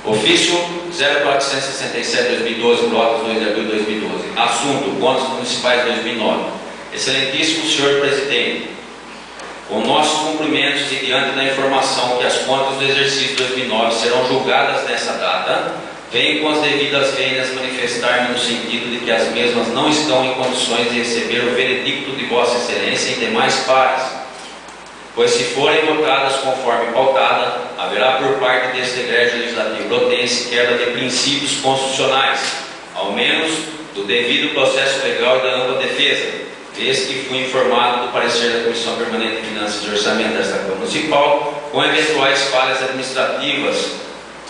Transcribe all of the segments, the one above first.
Ofício 0467-2012, Brotas, 2 de abril de 2012. Assunto: Contas Municipais 2009. Excelentíssimo Senhor Presidente, com nossos cumprimentos e diante da informação que as contas do exercício 2009 serão julgadas nessa data, venho com as devidas vênias manifestar-me no sentido de que as mesmas não estão em condições de receber o veredicto de Vossa Excelência em demais pares, pois se forem votadas conforme pautada, haverá por parte deste egrégio legislativo brotense quebra de princípios constitucionais, ao menos do devido processo legal e da ampla defesa, desde que fui informado do parecer da Comissão Permanente de Finanças e Orçamento desta Câmara Municipal, com eventuais falhas administrativas,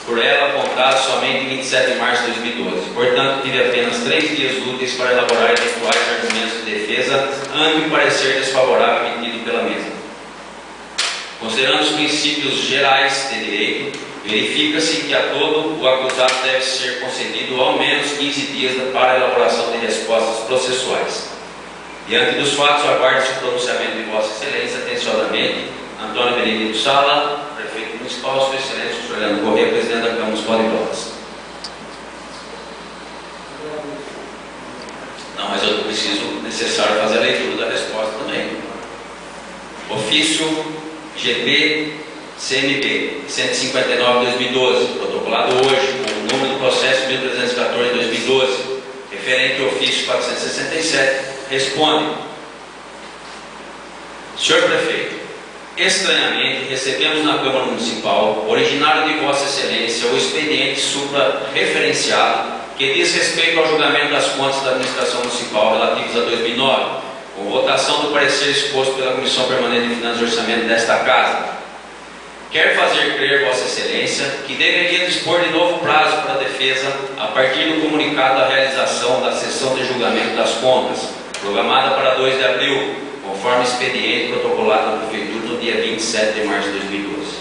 por ela apontadas somente em 27 de março de 2012. Portanto, tive apenas 3 dias úteis para elaborar eventuais argumentos de defesa ante o parecer desfavorável emitido pela mesma. Considerando os princípios gerais de direito, verifica-se que a todo o acusado deve ser concedido ao menos 15 dias para a elaboração de respostas processuais. Diante dos fatos, aguardo-se o pronunciamento de Vossa Excelência, atenciosamente, Antônio Benedito Sala, Prefeito Municipal, Sua Excelência, Sr. Leandro Corrêa, Presidente da Câmara Municipal de Brotas. Não, mas eu preciso, necessário fazer a leitura da resposta também. Ofício GP-CMP 159/2012, protocolado hoje, com o número do processo 1314/2012, referente ao ofício 467, responde: Senhor Prefeito, estranhamente recebemos na Câmara Municipal, originário de Vossa Excelência, o expediente supra-referenciado que diz respeito ao julgamento das contas da Administração Municipal relativos a 2009, com votação do parecer exposto pela Comissão Permanente de Finanças e Orçamento desta Casa. Quer fazer crer Vossa Excelência que deveria dispor de novo prazo para a defesa a partir do comunicado da realização da sessão de julgamento das contas, programada para 2 de abril, conforme expediente protocolado na Prefeitura no dia 27 de março de 2012.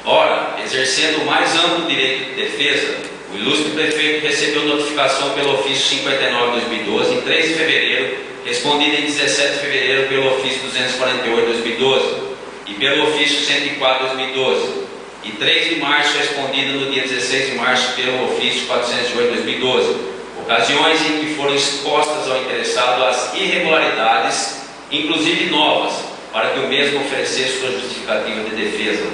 Ora, exercendo o mais amplo direito de defesa, o ilustre Prefeito recebeu notificação pelo ofício 59/2012 em 3 de fevereiro, respondida em 17 de fevereiro pelo ofício 248/2012 e pelo ofício 104/2012, e 3 de março respondida no dia 16 de março pelo ofício 408/2012, ocasiões em que foram expostas ao interessado as irregularidades, inclusive novas, para que o mesmo oferecesse sua justificativa de defesa.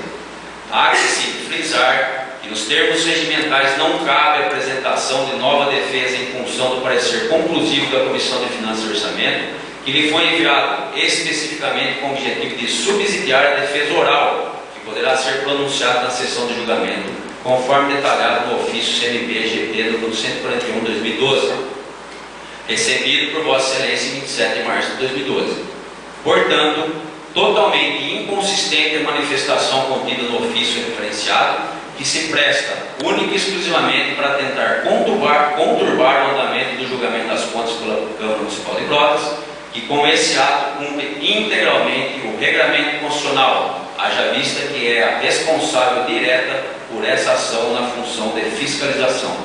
Há que se frisar que nos termos regimentais não cabe a apresentação de nova defesa em função do parecer conclusivo da Comissão de Finanças e Orçamento, que lhe foi enviado especificamente com o objetivo de subsidiar a defesa oral, que poderá ser pronunciada na sessão de julgamento, conforme detalhado no ofício CMP-GP número 141/2012, recebido por Vossa Excelência em 27 de março de 2012. Portanto, totalmente inconsistente a manifestação contida no ofício referenciado, que se presta única e exclusivamente para tentar conturbar o andamento do julgamento das contas pela Câmara Municipal de Brotas, que com esse ato cumpre integralmente o regramento constitucional, haja vista que é a responsável direta por essa ação na função de fiscalização.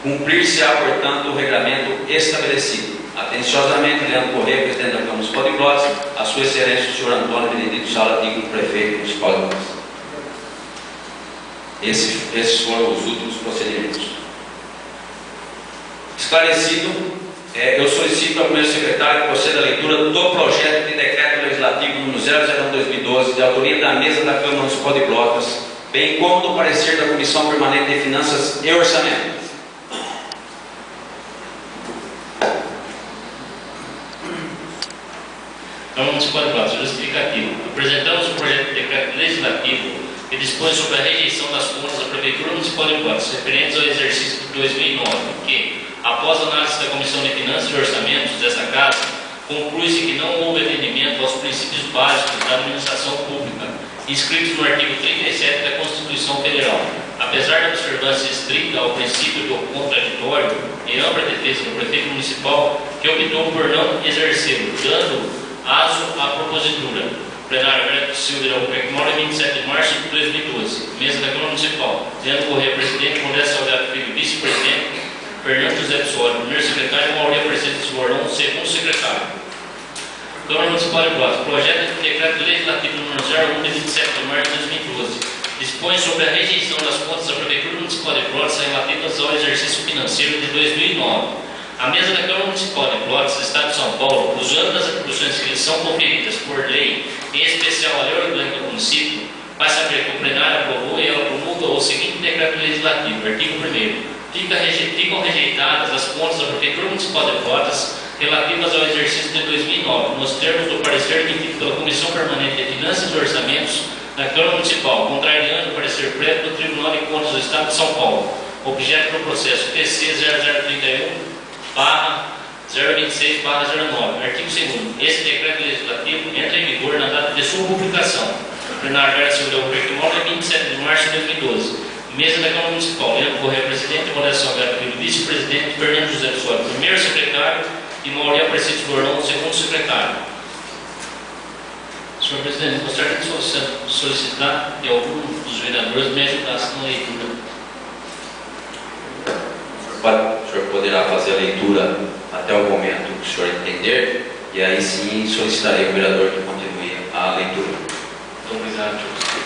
Cumprir-se-á, portanto, o regramento estabelecido. Atenciosamente, Leandro Corrêa, Presidente da Câmara Municipal de Brotas, a Sua Excelência, o Sr. Antônio Benedito Sala, digno Prefeito Municipal de Brotas. Esses foram os últimos procedimentos. Esclarecido, eu solicito ao primeiro secretário que proceda à leitura do projeto de decreto legislativo número 001/2012, de autoria da mesa da Câmara Municipal de Brotas, bem como do parecer da Comissão Permanente de Finanças e Orçamento. Câmara Municipal de Brotas, justificativo. Apresentamos o projeto de decreto legislativo que dispõe sobre a rejeição das contas da Prefeitura Municipal de Brotas referentes ao exercício de 2009, que, após a análise da Comissão de Finanças e Orçamentos desta Casa, conclui-se que não houve atendimento aos princípios básicos da administração pública, inscritos no artigo 37 da Constituição Federal. Apesar da observância estrita ao princípio do contraditório e ampla defesa do Prefeito Municipal, que optou por não exercê-lo, dando aso à propositura. Plenário Alberto Silva Albuquerque Moura, 27 de março de 2012. Mesa da Câmara Municipal. Leandro Corrêa, Presidente. Modesto Salgado Filho, Vice-Presidente. Fernando José Pissoli, Primeiro Secretário. Maurício Aparecido Suborão, Segundo Secretário. Câmara Municipal de Brotas. Projeto de Decreto Legislativo número 01 de 27 de março de 2012. dispõe sobre a rejeição das contas da Prefeitura Municipal de Brotas relativas ao exercício financeiro de 2009. A mesa da Câmara Municipal de Brotas, Estado de São Paulo, usando as atribuições que lhes são conferidas por lei, em especial a lei orgânica do município, faz saber que o plenário aprovou e ela promulga o seguinte decreto legislativo, artigo 1º. Ficam rejeitadas as contas da Prefeitura Municipal de Brotas relativas ao exercício de 2009, nos termos do parecer emitido pela Comissão Permanente de Finanças e Orçamentos da Câmara Municipal, contrariando o parecer prévio do Tribunal de Contas do Estado de São Paulo, objeto do processo TC 0031/026/09. Artigo 2º. Esse decreto legislativo entra em vigor na data de sua publicação. Plenário da Assembleia do Tribunal é 27 de março de 2012. Mesa da Câmara Municipal: Leandro Correia, presidente, Modesto Salgado Filho, vice-presidente, Fernando José de Souza, primeiro secretário, e Mauri Aparecido Florão, segundo secretário. Senhor presidente, gostaria de solicitar que algum dos vereadores me ajudasse na leitura. O senhor poderá fazer a leitura até o momento que o senhor entender, e aí sim solicitarei o vereador que continue a leitura. Muito obrigado, senhor presidente.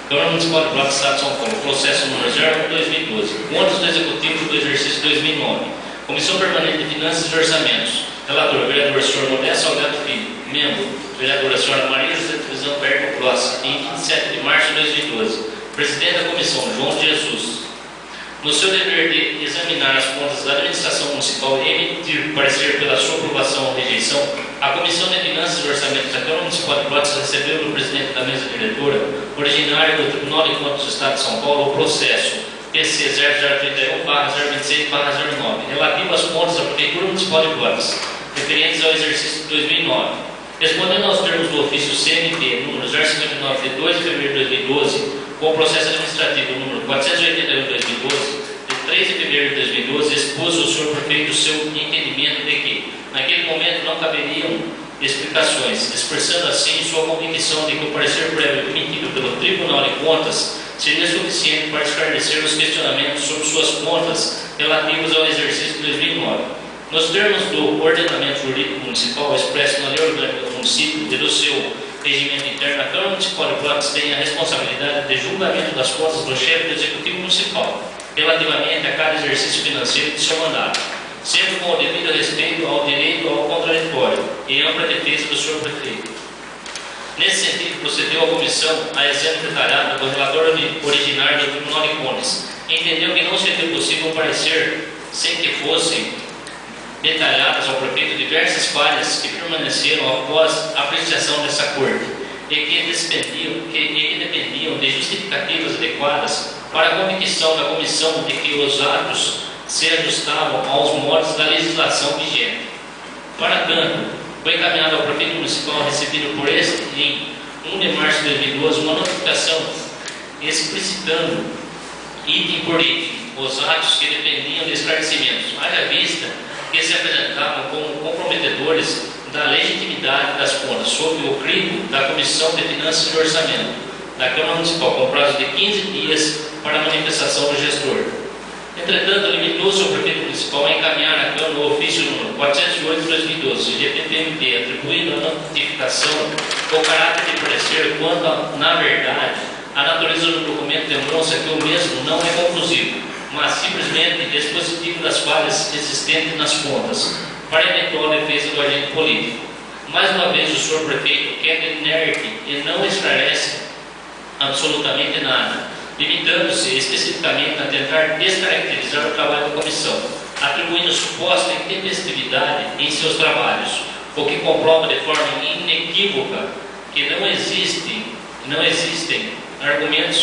Câmara Municipal de Brotas, Estado de São Paulo, processo número 01/2012, contas do Executivo do exercício 2009, Comissão Permanente de Finanças e Orçamentos, relator, vereador, senhor Modesto Salgado Filho, membro, vereadora, senhora Maria José de Frisão Perto Próximo, em 27 de março de 2012, presidente da comissão, João Jesus. No seu dever de examinar as contas da administração municipal e emitir parecer pela sua aprovação ou rejeição, a Comissão de Finanças e Orçamentos da Câmara Municipal de Brotas recebeu do presidente da mesa diretora, originário do Tribunal de Contas do Estado de São Paulo, o processo PC 0031/026/09, relativo às contas da Prefeitura Municipal de Brotas, referentes ao exercício de 2009. Respondendo aos termos do ofício CMP número 059 de 2 de fevereiro de 2012, com o processo administrativo número 481 de 2012, de 3 de fevereiro de 2012, expôs o senhor prefeito o seu entendimento de que, naquele momento, não caberiam explicações, expressando assim sua convicção de que o parecer prévio emitido pelo Tribunal de Contas seria suficiente para esclarecer os questionamentos sobre suas contas relativos ao exercício de 2009. Nos termos do ordenamento jurídico municipal expresso na lei orgânica do município e do seu regimento interno, a Câmara Municipal de Brotas tem a responsabilidade de julgamento das contas do chefe do Executivo Municipal, relativamente a cada exercício financeiro de seu mandato, sempre com o devido respeito ao direito ao contraditório e ampla defesa do senhor prefeito. Nesse sentido, procedeu a comissão a exame detalhado do relator originário do Tribunal de Contas. Entendeu que não seria possível parecer sem que fossem detalhadas ao prefeito diversas falhas que permaneceram após a apreciação dessa corte e que dependiam de justificativas adequadas para a convicção da comissão de que os atos se ajustavam aos modos da legislação vigente. Para tanto, foi encaminhado ao prefeito municipal recebido por este em 1 de março de 2012 uma notificação explicitando, item por item, os atos que dependiam de esclarecimentos, haja vista que se apresentavam como comprometedores da legitimidade das contas, sob o crivo da Comissão de Finanças e Orçamento da Câmara Municipal, com prazo de 15 dias para a manifestação do gestor. Entretanto, limitou-se o prefeito municipal a encaminhar à Câmara o ofício número 408 de 2012, GPTMP, atribuindo a notificação o caráter de parecer quando, na verdade, a natureza do documento demonstra que o mesmo não é conclusivo, mas simplesmente expositivo das falhas existentes nas contas, para eventual defesa do agente político. Mais uma vez, o senhor prefeito queda inerte e não esclarece absolutamente nada, limitando-se especificamente a tentar descaracterizar o trabalho da comissão, atribuindo suposta intempestividade em seus trabalhos, o que comprova de forma inequívoca que não existem argumentos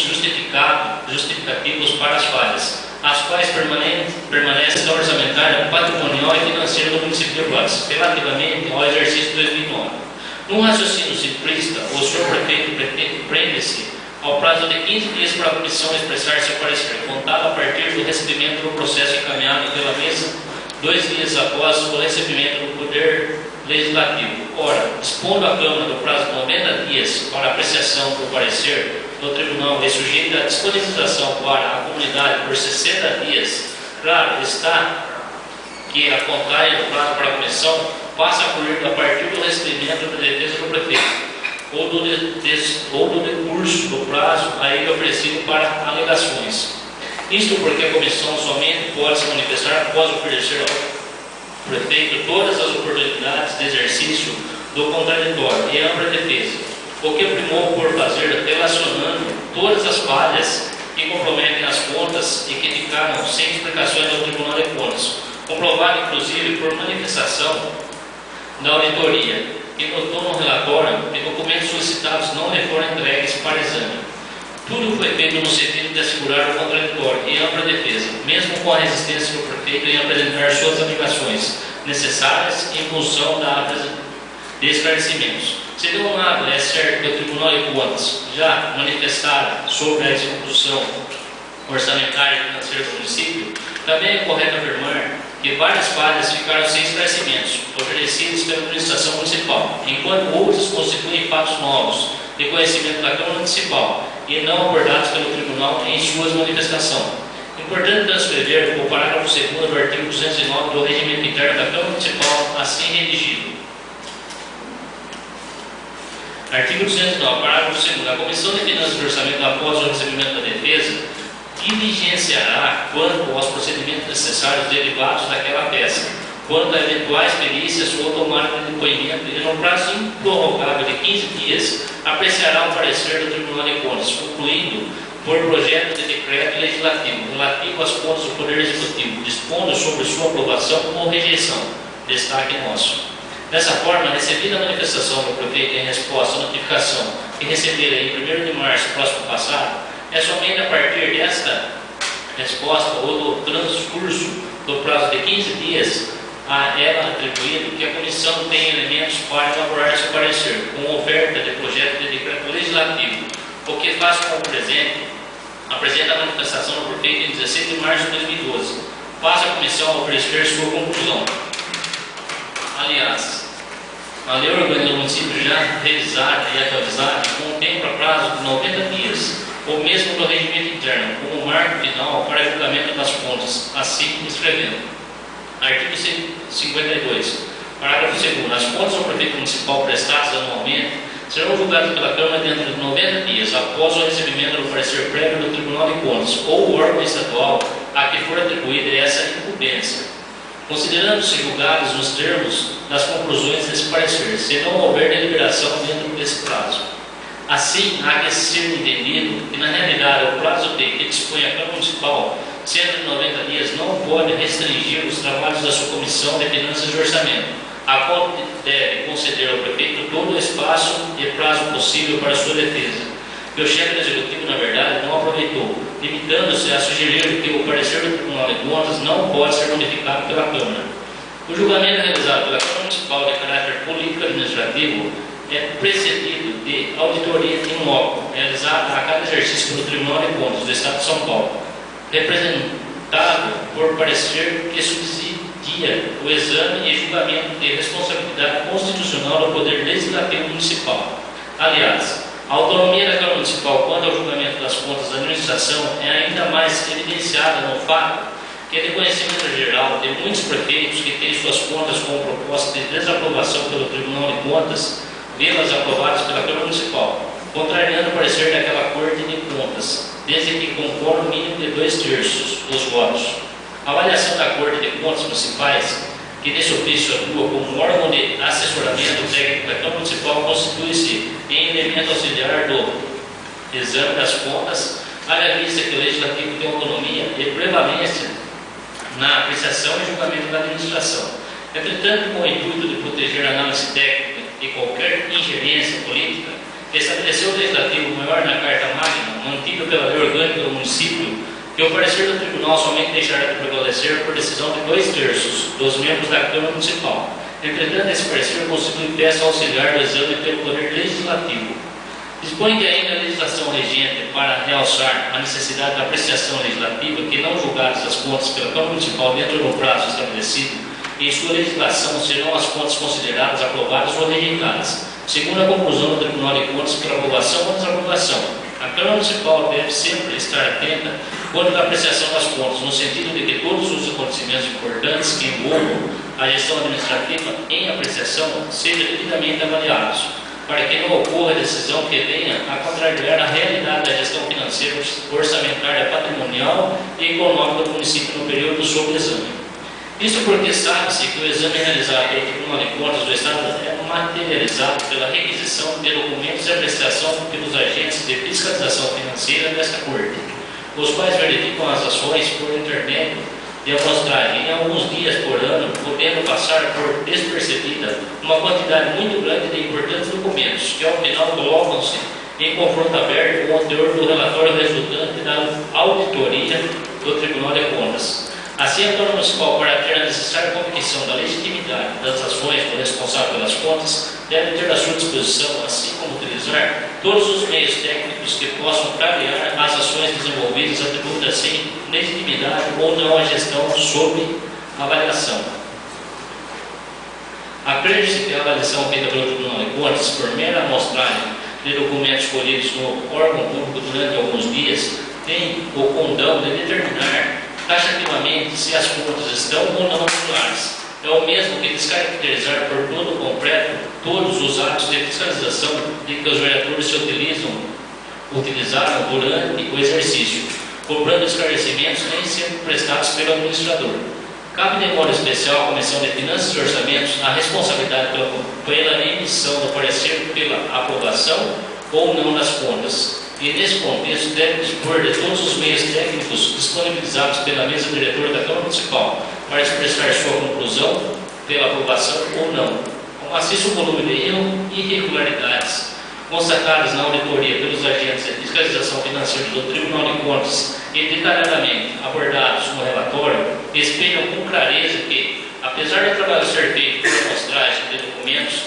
justificativos para as falhas, as quais permanecem na orçamentária patrimonial e financeira do município de Brotas, relativamente ao exercício de 2009. Num raciocínio simplista, o senhor prefeito prende-se ao prazo de 15 dias para a comissão expressar seu parecer, contado a partir do recebimento do processo encaminhado pela mesa, 2 dias após o recebimento do Poder Legislativo. Ora, dispondo a Câmara do prazo de 90 dias para apreciação do parecer do Tribunal e sujeito à disponibilização para a comunidade por 60 dias, claro está que a contagem do prazo para a comissão passa a fluir a partir do recebimento da defesa do prefeito. ou do decurso do prazo a ele oferecido para alegações. Isto porque a comissão somente pode se manifestar após oferecer ao prefeito todas as oportunidades de exercício do contraditório e ampla defesa, o que primou por fazer relacionando todas as falhas que comprometem as contas e que ficaram sem explicações ao Tribunal de Contas, comprovado inclusive por manifestação da auditoria, que notou no relatório que documentos solicitados não lhe foram entregues para exame. Tudo foi feito no sentido de assegurar o contraditório e ampla defesa, mesmo com a resistência do prefeito em apresentar suas alegações necessárias em função de esclarecimentos. Se de um lado é certo que o Tribunal de Contas já manifestara sobre a execução orçamentária e financeira do município, também é correto afirmar que várias falhas ficaram sem esclarecimentos oferecidos pela administração municipal, enquanto outras constituem fatos novos de conhecimento da Câmara Municipal e não abordados pelo Tribunal em suas manifestações. Importante transcrever o parágrafo 2º do artigo 209 do Regimento Interno da Câmara Municipal, assim redigido. Artigo 209, parágrafo 2º. A Comissão de Finanças e Orçamento, após o recebimento da defesa, diligenciará quanto aos procedimentos necessários derivados daquela peça, quanto a eventuais perícias ou tomada de depoimento, e no prazo improrrogável de 15 dias, apreciará o parecer do Tribunal de Contas, concluindo por projeto de decreto legislativo relativo às contas do Poder Executivo, dispondo sobre sua aprovação ou rejeição. Destaque nosso. Dessa forma, recebida a manifestação do prefeito em resposta à notificação que recebera em 1º de março próximo passado, é somente a partir desta resposta ou do transcurso do prazo de 15 dias a ela atribuído que a comissão tem elementos para elaborar seu parecer, com oferta de projeto de decreto legislativo, o que faz com o presente, apresenta a manifestação do prefeito em 16 de março de 2012. Faz a comissão oferecer sua conclusão. Aliás, a lei orgânica do município já revisada e atualizada contempla prazo de 90 dias, ou mesmo do regimento interno, como marco final para julgamento das contas, assim escrevendo. Artigo 52, parágrafo 2º. As contas do prefeito municipal prestadas anualmente serão julgadas pela Câmara dentro de 90 dias após o recebimento do parecer prévio do Tribunal de Contas ou o órgão estadual a que for atribuída essa incumbência, considerando-se julgados nos termos das conclusões desse parecer, se não houver deliberação dentro desse prazo. Assim, há que ser entendido que, na realidade, o prazo que dispõe a Câmara Municipal, sendo de 90 dias, não pode restringir os trabalhos da sua Comissão de Finanças e Orçamento, a qual deve conceder ao prefeito todo o espaço e prazo possível para sua defesa, que o chefe do Executivo, na verdade, não aproveitou, limitando-se a sugerir que o parecer do Tribunal de Contas não pode ser modificado pela Câmara. O julgamento realizado pela Câmara Municipal de caráter político-administrativo é precedido de auditoria em loco, realizada a cada exercício pelo Tribunal de Contas do Estado de São Paulo, representado por parecer que subsidia o exame e julgamento de responsabilidade constitucional do Poder Legislativo Municipal. Aliás, a autonomia da Câmara Municipal quanto ao julgamento das contas da administração é ainda mais evidenciada no fato que é de conhecimento geral de muitos prefeitos que têm suas contas com proposta de desaprovação pelo Tribunal de Contas, vê-las aprovadas pela Câmara Municipal, contrariando o parecer daquela Corte de Contas, desde que concorra o mínimo de 2/3 dos votos. A avaliação da Corte de Contas Municipais, que nesse ofício atua como órgão de assessoramento técnico da Câmara Municipal, constitui-se em elemento auxiliar do exame das contas, haja vista que o Legislativo tem autonomia e prevalência na apreciação e julgamento da administração. Entretanto, com o intuito de proteger a análise técnica e qualquer ingerência política, estabeleceu o Legislativo maior na Carta Magna, mantida pela Lei Orgânica do Município, que o parecer do Tribunal somente deixará de prevalecer por decisão de 2/3 dos membros da Câmara Municipal. Entretanto, esse parecer constitui peça auxiliar do exame pelo Poder Legislativo. Dispõe que ainda a legislação regente para realçar a necessidade da apreciação legislativa que não julgadas as contas pela Câmara Municipal dentro do prazo estabelecido, e em sua legislação serão as contas consideradas aprovadas ou rejeitadas, segundo a conclusão do Tribunal de Contas por aprovação ou desaprovação. A Câmara Municipal deve sempre estar atenta quanto à apreciação das contas, no sentido de que todos os acontecimentos importantes que envolvam a gestão administrativa em apreciação sejam devidamente avaliados. para que não ocorra decisão que venha a contrariar a realidade da gestão financeira, orçamentária, patrimonial e econômica do município no período sob exame. Isso porque sabe-se que o exame realizado pelo Tribunal de Contas do Estado é materializado pela requisição de documentos de apreciação pelos agentes de fiscalização financeira desta Corte, os quais verificam as ações por intermédio de amostragem em alguns dias por ano, podendo passar por despercebida uma quantidade muito grande de importantes documentos, que ao final colocam-se em confronto aberto com o teor do relatório resultante da auditoria do Tribunal de Contas. Assim, a Câmara Municipal, para ter a necessária convicção da legitimidade das ações do responsável pelas contas, deve ter à sua disposição, assim como utilizar todos os meios técnicos que possam clarear as ações desenvolvidas, atribuindo assim legitimidade ou não à gestão sob avaliação. Acredite que a avaliação feita pelo Tribunal de Contas por mera amostragem de documentos colhidos no órgão público durante alguns dias tem o condão de determinar taxativamente se as contas estão ou não regulares. É o mesmo que descaracterizar por todo o completo todos os atos de fiscalização de que os vereadores se utilizaram durante o exercício, cobrando esclarecimentos nem sendo prestados pelo administrador. Cabe de modo especial à Comissão de Finanças e Orçamentos a responsabilidade pela emissão do parecer pela aprovação ou não das contas. E, nesse contexto, deve dispor de todos os meios técnicos disponibilizados pela mesa diretora da Câmara Municipal para expressar sua conclusão pela aprovação ou não. Com maciço volume de irregularidades constatadas na auditoria pelos agentes de fiscalização financeira do Tribunal de Contas e detalhadamente abordados no relatório, espelham com clareza que, apesar do trabalho ser feito por amostragem de documentos,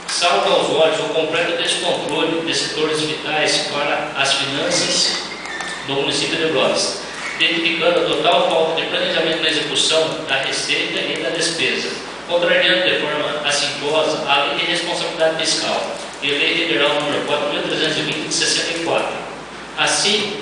salta aos olhos o completo descontrole de setores vitais para as finanças do município de Brotas, identificando a total falta de planejamento na execução da receita e da despesa, contrariando de forma assintosa a Lei de Responsabilidade Fiscal e a Lei Federal nº 4.320 de 64. Assim,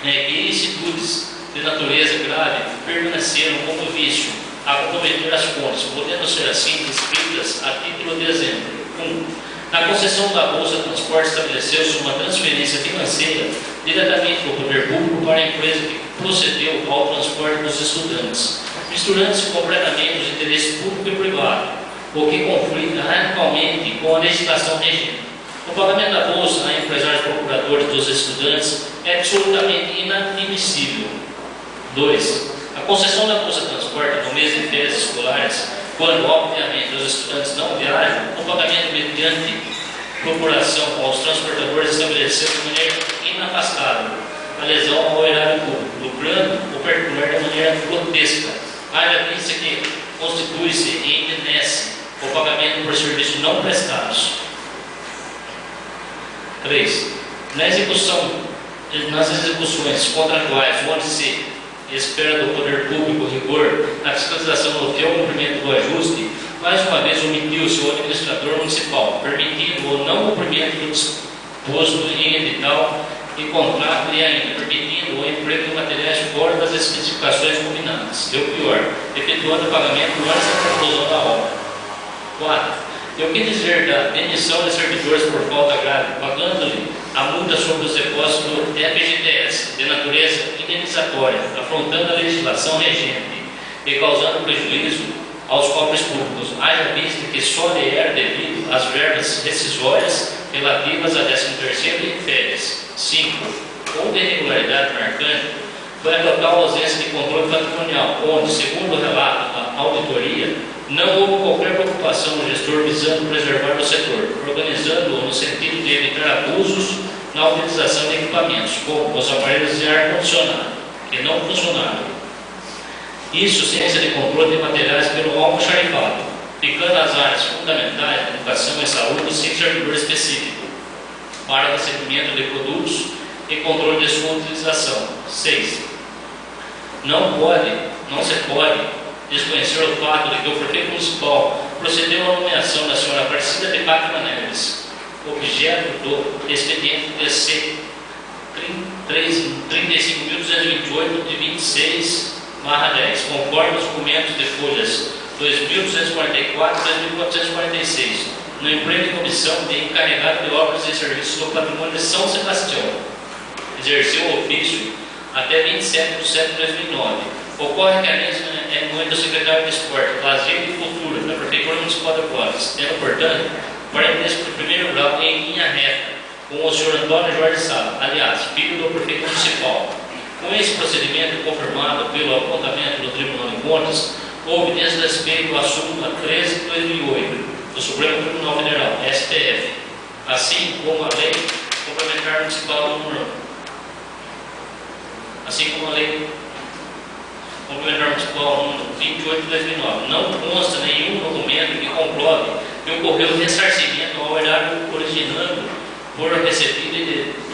que ilicitudes de natureza grave permaneceram como vício a comprometer as contas, podendo ser assim descritas a título de exemplo. 1. Na concessão da Bolsa de Transporte estabeleceu-se uma transferência financeira diretamente do poder público para a empresa que procedeu ao transporte dos estudantes, misturando-se completamente os interesses público e privado, o que conflita radicalmente com a legislação regente. O pagamento da Bolsa a empresários procuradores dos estudantes é absolutamente inadmissível. 2. A concessão da Bolsa de Transporte no mês de férias escolares, quando, obviamente, os estudantes não viajam, o pagamento mediante procuração aos transportadores estabeleceu de maneira inafastável a lesão ao erário público, lucrando o particular de maneira grotesca. Haja vista que constitui-se e endenece o pagamento por serviços não prestados. 3. Nas execuções contratuais, onde se espera do poder público rigor na fiscalização do fiel cumprimento do ajuste, mais uma vez omitiu-se o administrador municipal, permitindo o não cumprimento do disposto em edital e contrato e ainda permitindo o emprego de materiais fora das especificações combinadas. E o pior, efetuando o pagamento antes da conclusão da obra. 4. E o que dizer da demissão de servidores por falta grave, pagando-lhe a multa sobre os depósitos do FGTS, de natureza indenizatória, afrontando a legislação regente e causando prejuízo aos cofres públicos, haja vista que só lhe era devido às verbas rescisórias relativas a 13º e férias. 5. Ponto de irregularidade marcante foi a total ausência de controle patrimonial, onde, segundo o relato da auditoria, não houve qualquer preocupação do gestor visando preservar o setor, organizando-o no sentido de evitar abusos na utilização de equipamentos, como os aparelhos de ar-condicionado, que não funcionaram. Isso sem ausência de controle de materiais pelo almoxarifado, ficando as áreas fundamentais de educação e saúde sem servidor específico, para recebimento de produtos e controle de sua utilização. 6. Não se pode desconhecer o fato de que o prefeito municipal procedeu à nomeação da senhora Aparecida de Fátima Neves, objeto do expediente DC 35.228 de 26/10, conforme os documentos de folhas 2.244 e 2.446, no emprego de comissão de encarregado de obras e serviços do patrimônio de São Sebastião. Exerceu o ofício até 27 de setembro de 2009. Ocorre que a mesma é mãe do secretário de Esporte, Lazer e Cultura da Prefeitura Municipal de Pelotas, tendo, portanto, parentesco de primeiro grau em linha reta com o senhor Antônio Jorge Sá, aliás, filho do prefeito municipal. Com esse procedimento confirmado pelo apontamento do Tribunal de Contas, houve desrespeito à súmula 13 de 2008 do Supremo Tribunal Federal, STF, assim como a Lei Complementar Municipal número 28 de 2009. Não consta nenhum documento que comprove que ocorreu ressarcimento ao erário originando por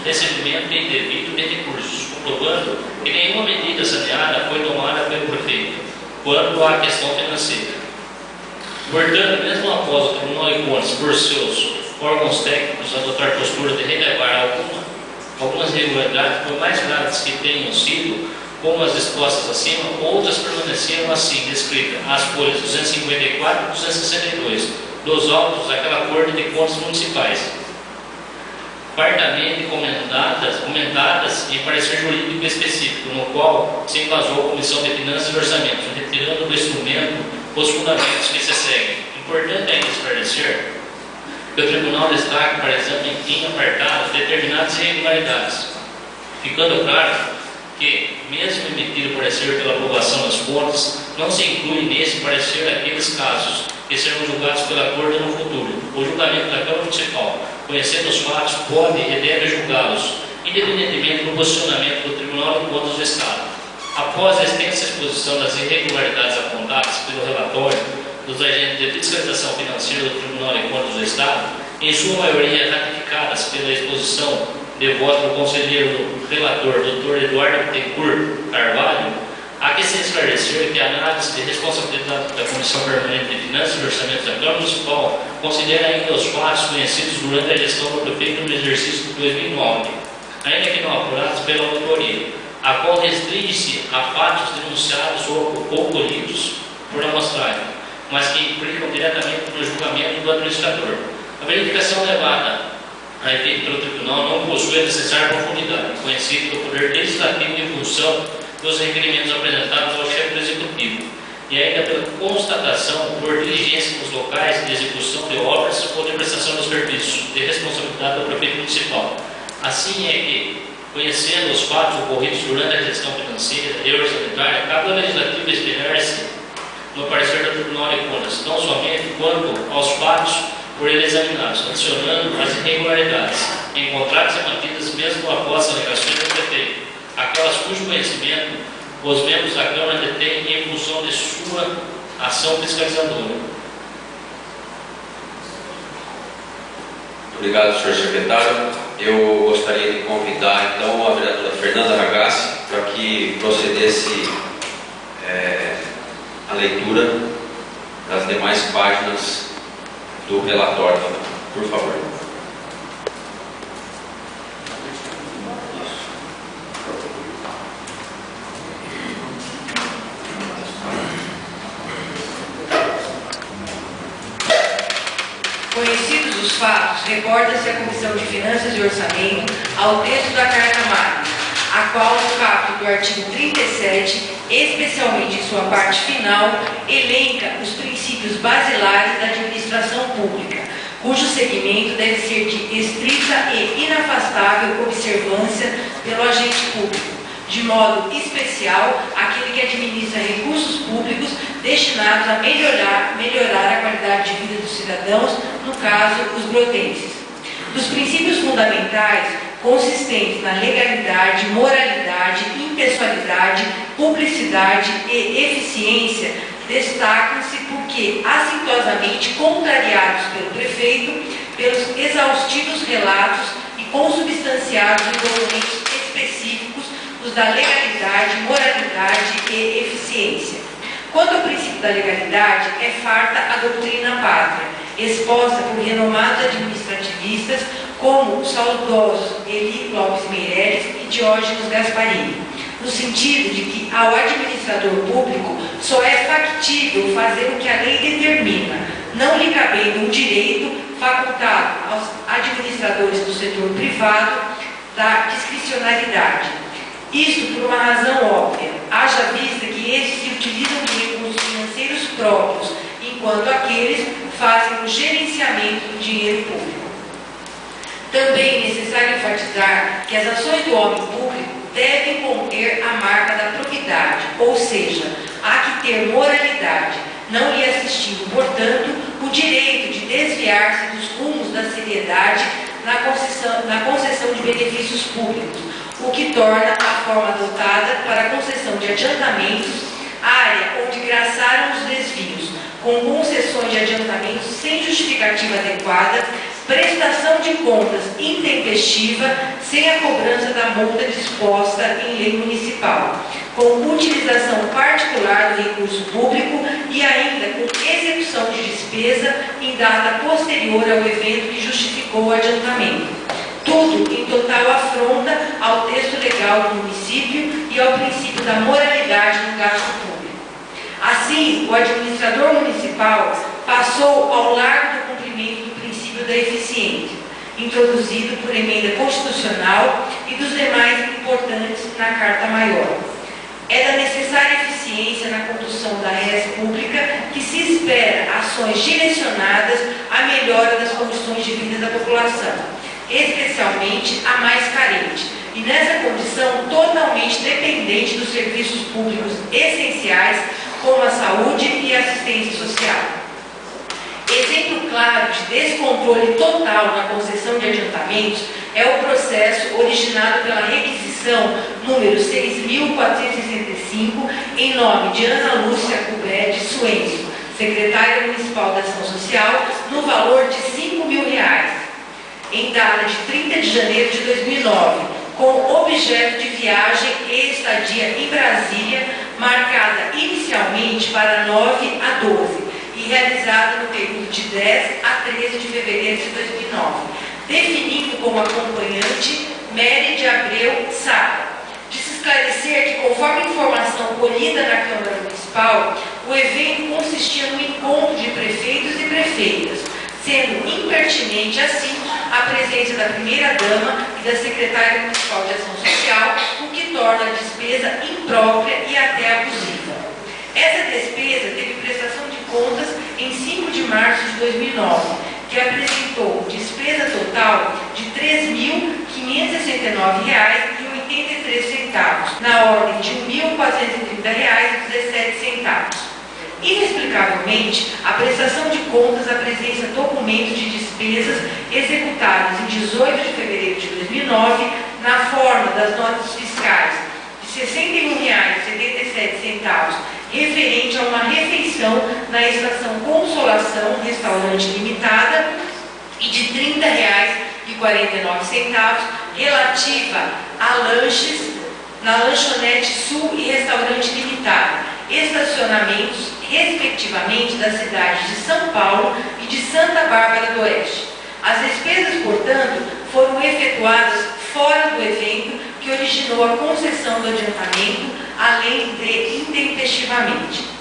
recebimento indevido de recursos, comprovando que nenhuma medida saneada foi tomada pelo prefeito quanto à questão financeira. Portanto, mesmo após o Tribunal de Contas, por seus órgãos técnicos, adotar postura de relevar algumas irregularidades, por mais graves que tenham sido, como as expostas acima, outras permaneceram assim, descritas, as folhas 254 e 262 dos autos daquela Corte de Contas Municipais, fartamente comentadas em parecer jurídico específico, no qual se embasou a Comissão de Finanças e Orçamentos, retirando do instrumento os fundamentos que se seguem. Importante ainda esclarecer que o Tribunal destaca para exame em apartados determinadas irregularidades, ficando claro que, mesmo emitido parecer pela aprovação das contas, não se inclui nesse parecer aqueles casos que serão julgados pela Corte no futuro. O julgamento da Câmara Municipal, conhecendo os fatos, pode e deve julgá-los, independentemente do posicionamento do Tribunal de Contas do Estado. Após a extensa exposição das irregularidades apontadas pelo relatório dos agentes de fiscalização financeira do Tribunal de Contas do Estado, em sua maioria ratificadas pela exposição de voto do conselheiro relator, Dr. Eduardo Bittencourt Carvalho, há que se esclarecer que a análise de responsabilidade da Comissão Permanente de Finanças e Orçamento da Câmara Municipal considera ainda os fatos conhecidos durante a gestão do prefeito no exercício de 2009, ainda que não apurados pela auditoria, a qual restringe-se a fatos denunciados ou ocorridos por amostragem, mas que implicam diretamente no julgamento do administrador. A verificação levada a efeito pelo Tribunal não possui a necessária profundidade, conhecida do Poder Legislativo em função dos requerimentos apresentados ao chefe do Executivo, e ainda pela constatação por diligência nos locais de execução de obras ou de prestação de serviços, de responsabilidade do prefeito municipal. Assim é que, conhecendo os fatos ocorridos durante a gestão financeira e orçamentária, cabe ao Legislativo espelhar-se no parecer do Tribunal de Contas, não somente quanto aos fatos por ele examinados, adicionando as irregularidades encontradas e mantidas mesmo após as alegações do prefeito, aquelas cujo conhecimento os membros da Câmara detêm em função de sua ação fiscalizadora. Obrigado, senhor secretário. Eu gostaria de convidar, então, a vereadora Fernanda Ragazzi para que procedesse a leitura das demais páginas do relatório. Por favor. Conhecidos os fatos, reporta-se a Comissão de Finanças e Orçamento ao texto da Carta Magna, a qual, no capítulo do artigo 37, especialmente em sua parte final, elenca os princípios basilares da administração pública, cujo segmento deve ser de estrita e inafastável observância pelo agente público, de modo especial aquele que administra recursos públicos destinados a melhorar a qualidade de vida dos cidadãos, no caso, os grotenses. Dos princípios fundamentais, consistentes na legalidade, moralidade, impessoalidade, publicidade e eficiência, destacam-se porque, assintosamente contrariados pelo prefeito, pelos exaustivos relatos e consubstanciados em documentos específicos, os da legalidade, moralidade e eficiência. Quanto ao princípio da legalidade, é farta a doutrina pátria, exposta por renomados administrativistas como os saudosos Eli Lopes Meireles e Diógenes Gasparini, no sentido de que ao administrador público só é factível fazer o que a lei determina, não lhe cabendo um direito facultado aos administradores do setor privado da discricionariedade. Isto por uma razão óbvia, haja vista que estes se utilizam de recursos financeiros próprios, enquanto aqueles fazem o gerenciamento do dinheiro público. Também é necessário enfatizar que as ações do homem público devem conter a marca da probidade, ou seja, há que ter moralidade, não lhe assistindo, portanto, o direito de desviar-se dos rumos da seriedade na concessão de benefícios públicos, o que torna a forma adotada para a concessão de adiantamentos área onde graçaram os desvios, com concessões de adiantamentos sem justificativa adequada, prestação de contas intempestiva, sem a cobrança da multa disposta em lei municipal, com utilização particular do recurso público e ainda com execução de despesa em data posterior ao evento que justificou o adiantamento. Tudo em total afronta ao texto legal do município e ao princípio da moralidade no gasto público. Assim, o administrador municipal passou ao largo do cumprimento do princípio da eficiência, introduzido por emenda constitucional e dos demais importantes na Carta Maior. É da necessária eficiência na condução da res pública que se espera ações direcionadas à melhora das condições de vida da população, especialmente a mais carente, e nessa condição totalmente dependente dos serviços públicos essenciais, como a saúde e a assistência social. Exemplo claro de descontrole total na concessão de adiantamentos é o processo originado pela requisição número 6.465, em nome de Ana Lúcia Cubé de Suencio, secretária municipal da Ação Social, no valor de R$5.000, em data de 30 de janeiro de 2009, com objeto de viagem e estadia em Brasília, marcada inicialmente para 9 a 12 e realizada no período de 10 a 13 de fevereiro de 2009, definindo como acompanhante Mary de Abreu Sá. De se esclarecer que, conforme a informação colhida na Câmara Municipal, o evento consistia no encontro de prefeitos e prefeitas, sendo impertinente, assim, a presença da primeira-dama e da secretária municipal de Ação Social, o que torna a despesa imprópria e até abusiva. Essa despesa teve prestação de contas em 5 de março de 2009, que apresentou despesa total de R$3.569,83, na ordem de R$1.430,17. Inexplicavelmente, a prestação de contas apresenta documentos de despesas executados em 18 de fevereiro de 2009, na forma das notas fiscais de R$61,77, referente a uma refeição na Estação Consolação Restaurante Limitada, e de R$30,49, relativa a lanches na Lanchonete Sul e Restaurante Limitada, estacionamentos, respectivamente, das cidades de São Paulo e de Santa Bárbara do Oeste. As despesas, portanto, foram efetuadas fora do evento que originou a concessão do adiantamento, além de intempestivamente.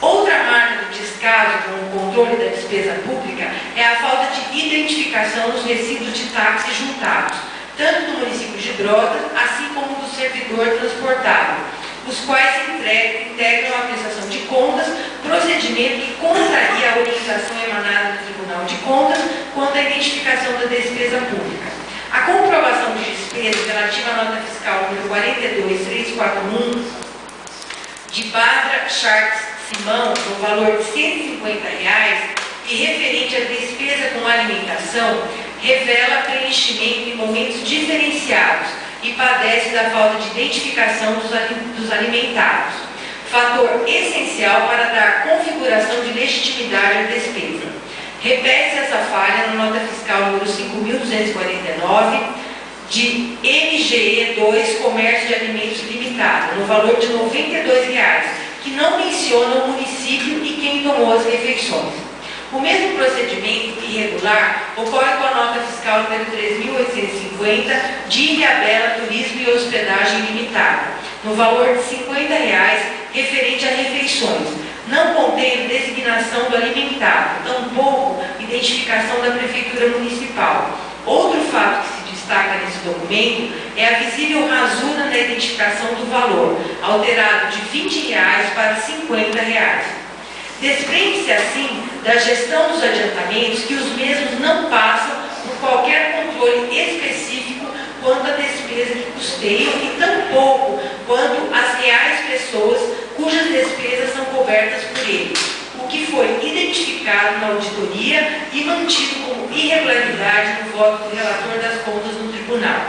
Outra marca do descaso com o controle da despesa pública é a falta de identificação dos recibos de táxi juntados, tanto do município de Brotas, assim como do servidor transportado, os quais integram a prestação de contas, procedimento que contraria a orientação emanada do Tribunal de Contas quanto à identificação da despesa pública. A comprovação de despesas relativa à nota fiscal número 42341 de Badra Charles Simão, no valor de R$150, e referente à despesa com alimentação, revela preenchimento em momentos diferenciados e padece da falta de identificação dos alimentados, fator essencial para dar configuração de legitimidade à despesa. Repete-se essa falha na nota fiscal número 5.249 de MGE2 Comércio de Alimentos Limitado, no valor de R$92, que não menciona o município e quem tomou as refeições. O mesmo procedimento irregular ocorre com a nota fiscal número 3.850 de Ilhabela Turismo e Hospedagem Limitada, no valor de R$50, referente a refeições, não contendo designação do alimentado, tampouco identificação da Prefeitura Municipal. Outro fato que se destaca nesse documento é a visível rasura na identificação do valor, alterado de R$ 20 para R$ 50. Desprende-se, assim, da gestão dos adiantamentos que os mesmos não passam por qualquer controle específico quanto à despesa que custeiam e tampouco quanto às reais pessoas cujas despesas são cobertas por ele, o que foi identificado na auditoria e mantido como irregularidade no voto do relator das contas no tribunal.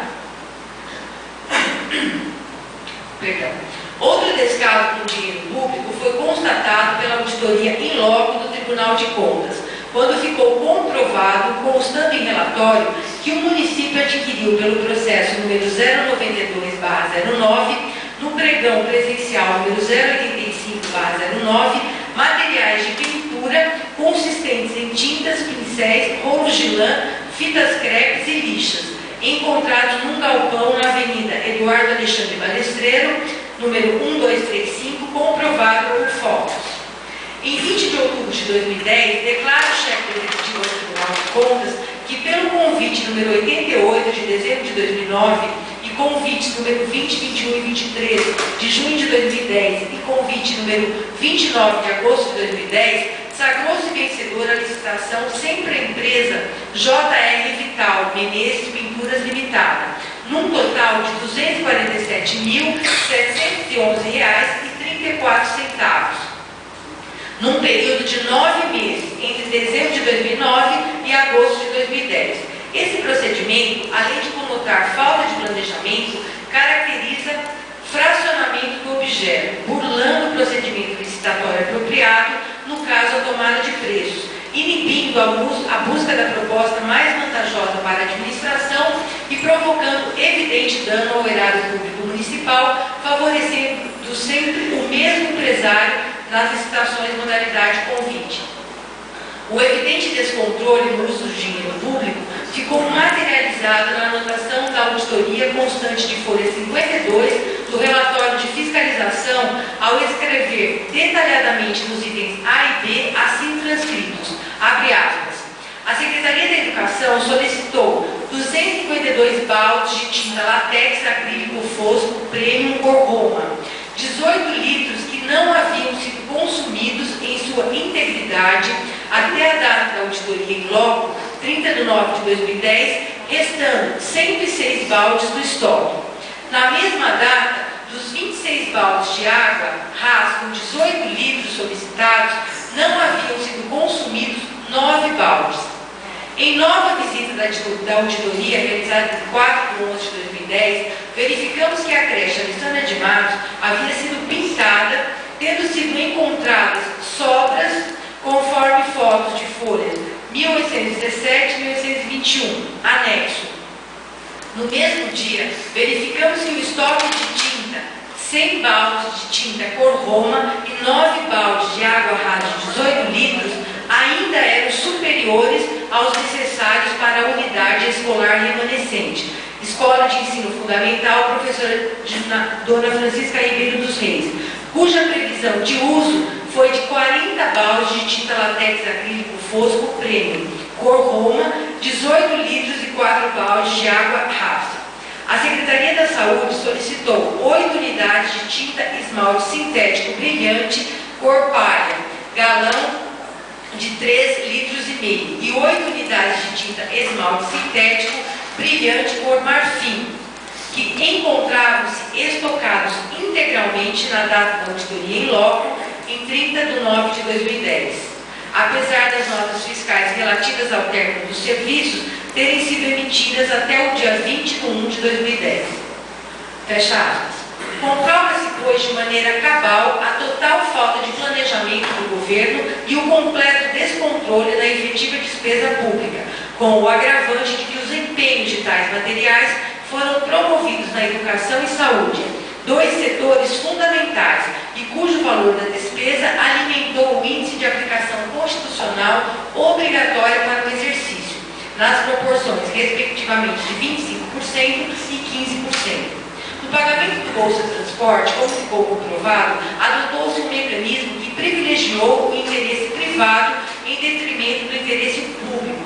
Perdão. Outro descaso com dinheiro público foi constatado pela auditoria in loco do Tribunal de Contas, quando ficou comprovado, constando em relatório, que o município adquiriu pelo processo número 092/09, no pregão presencial número 085/09, materiais de pintura consistentes em tintas, pincéis, rolos de lã, fitas crepes e lixas, encontrados num galpão na Avenida Eduardo Alexandre Balestreiro, número 1235, comprovado por fotos. Em 20 de outubro de 2010, declara o chefe do Executivo ao Tribunal de Contas que, pelo convite número 88 de dezembro de 2009 e convites número 20, 21 e 23 de junho de 2010 e convite número 29 de agosto de 2010, sagrou-se vencedora a licitação sempre a empresa JR Vital Menezes Pinturas Limitada, num total de R$ 247.711,34, num período de 9 meses, entre dezembro de 2009 e agosto de 2010. Esse procedimento, além de conotar falta de planejamento, caracteriza fracionamento do objeto, burlando o procedimento licitatório apropriado, no caso a tomada de preços, inibindo a busca da proposta mais vantajosa para a administração e provocando evidente dano ao erário público municipal, favorecendo sempre o mesmo empresário nas licitações modalidade convite. O evidente descontrole no uso do dinheiro público ficou materializado na anotação da auditoria constante de folha 52 do relatório de fiscalização, ao escrever detalhadamente nos itens A e B, assim transcritos, abre aspas, a Secretaria da Educação solicitou 252 baldes de tinta látex acrílico fosco Premium Cor Roma, 18 litros que não haviam sido consumidos em sua integridade até a data da auditoria em loco, 30 de nove de 2010, restando 106 baldes do estoque. Na mesma data, dos 26 baldes de água ras com 18 litros solicitados, não haviam sido consumidos 9 baldes. Em nova visita da auditoria, realizada em 4 de 11 de 2010, verificamos que a creche Alessandra de Matos havia sido pintada, tendo sido encontradas sobras conforme fotos de folhas 1817 e 1821, anexo. No mesmo dia, verificamos que o estoque de tinta, 100 baldes de tinta cor Roma e 9 baldes de água rasa de 18 litros, ainda eram superiores aos necessários para a unidade escolar remanescente. Escola de Ensino Fundamental, professora Dona Francisca Ribeiro dos Reis, cuja previsão de uso foi de 40 baldes de tinta látex acrílico fosco Premium, cor Roma, 18 litros e 4 baldes de água rasa. A Secretaria da Saúde solicitou 8 unidades de tinta esmalte sintético brilhante, cor palha, galão de 3 litros e meio, e 8 unidades de tinta esmalte sintético brilhante, cor marfim, que encontravam-se estocados integralmente na data da auditoria em loco, em 30 de nove de 2010. Apesar das notas fiscais relativas ao término dos serviços terem sido emitidas até o dia 20 de 1 de 2010. Fecha aspas. Comprova-se, pois, de maneira cabal a total falta de planejamento do governo e o completo descontrole da efetiva despesa pública, com o agravante de que os empenhos de tais materiais foram promovidos na educação e saúde, dois setores fundamentais e cujo valor da despesa alimentou o índice de aplicação constitucional obrigatória para o exercício, nas proporções, respectivamente, de 25% e 15%. No pagamento do Bolsa Transporte, como ficou comprovado, adotou-se um mecanismo que privilegiou privado em detrimento do interesse público,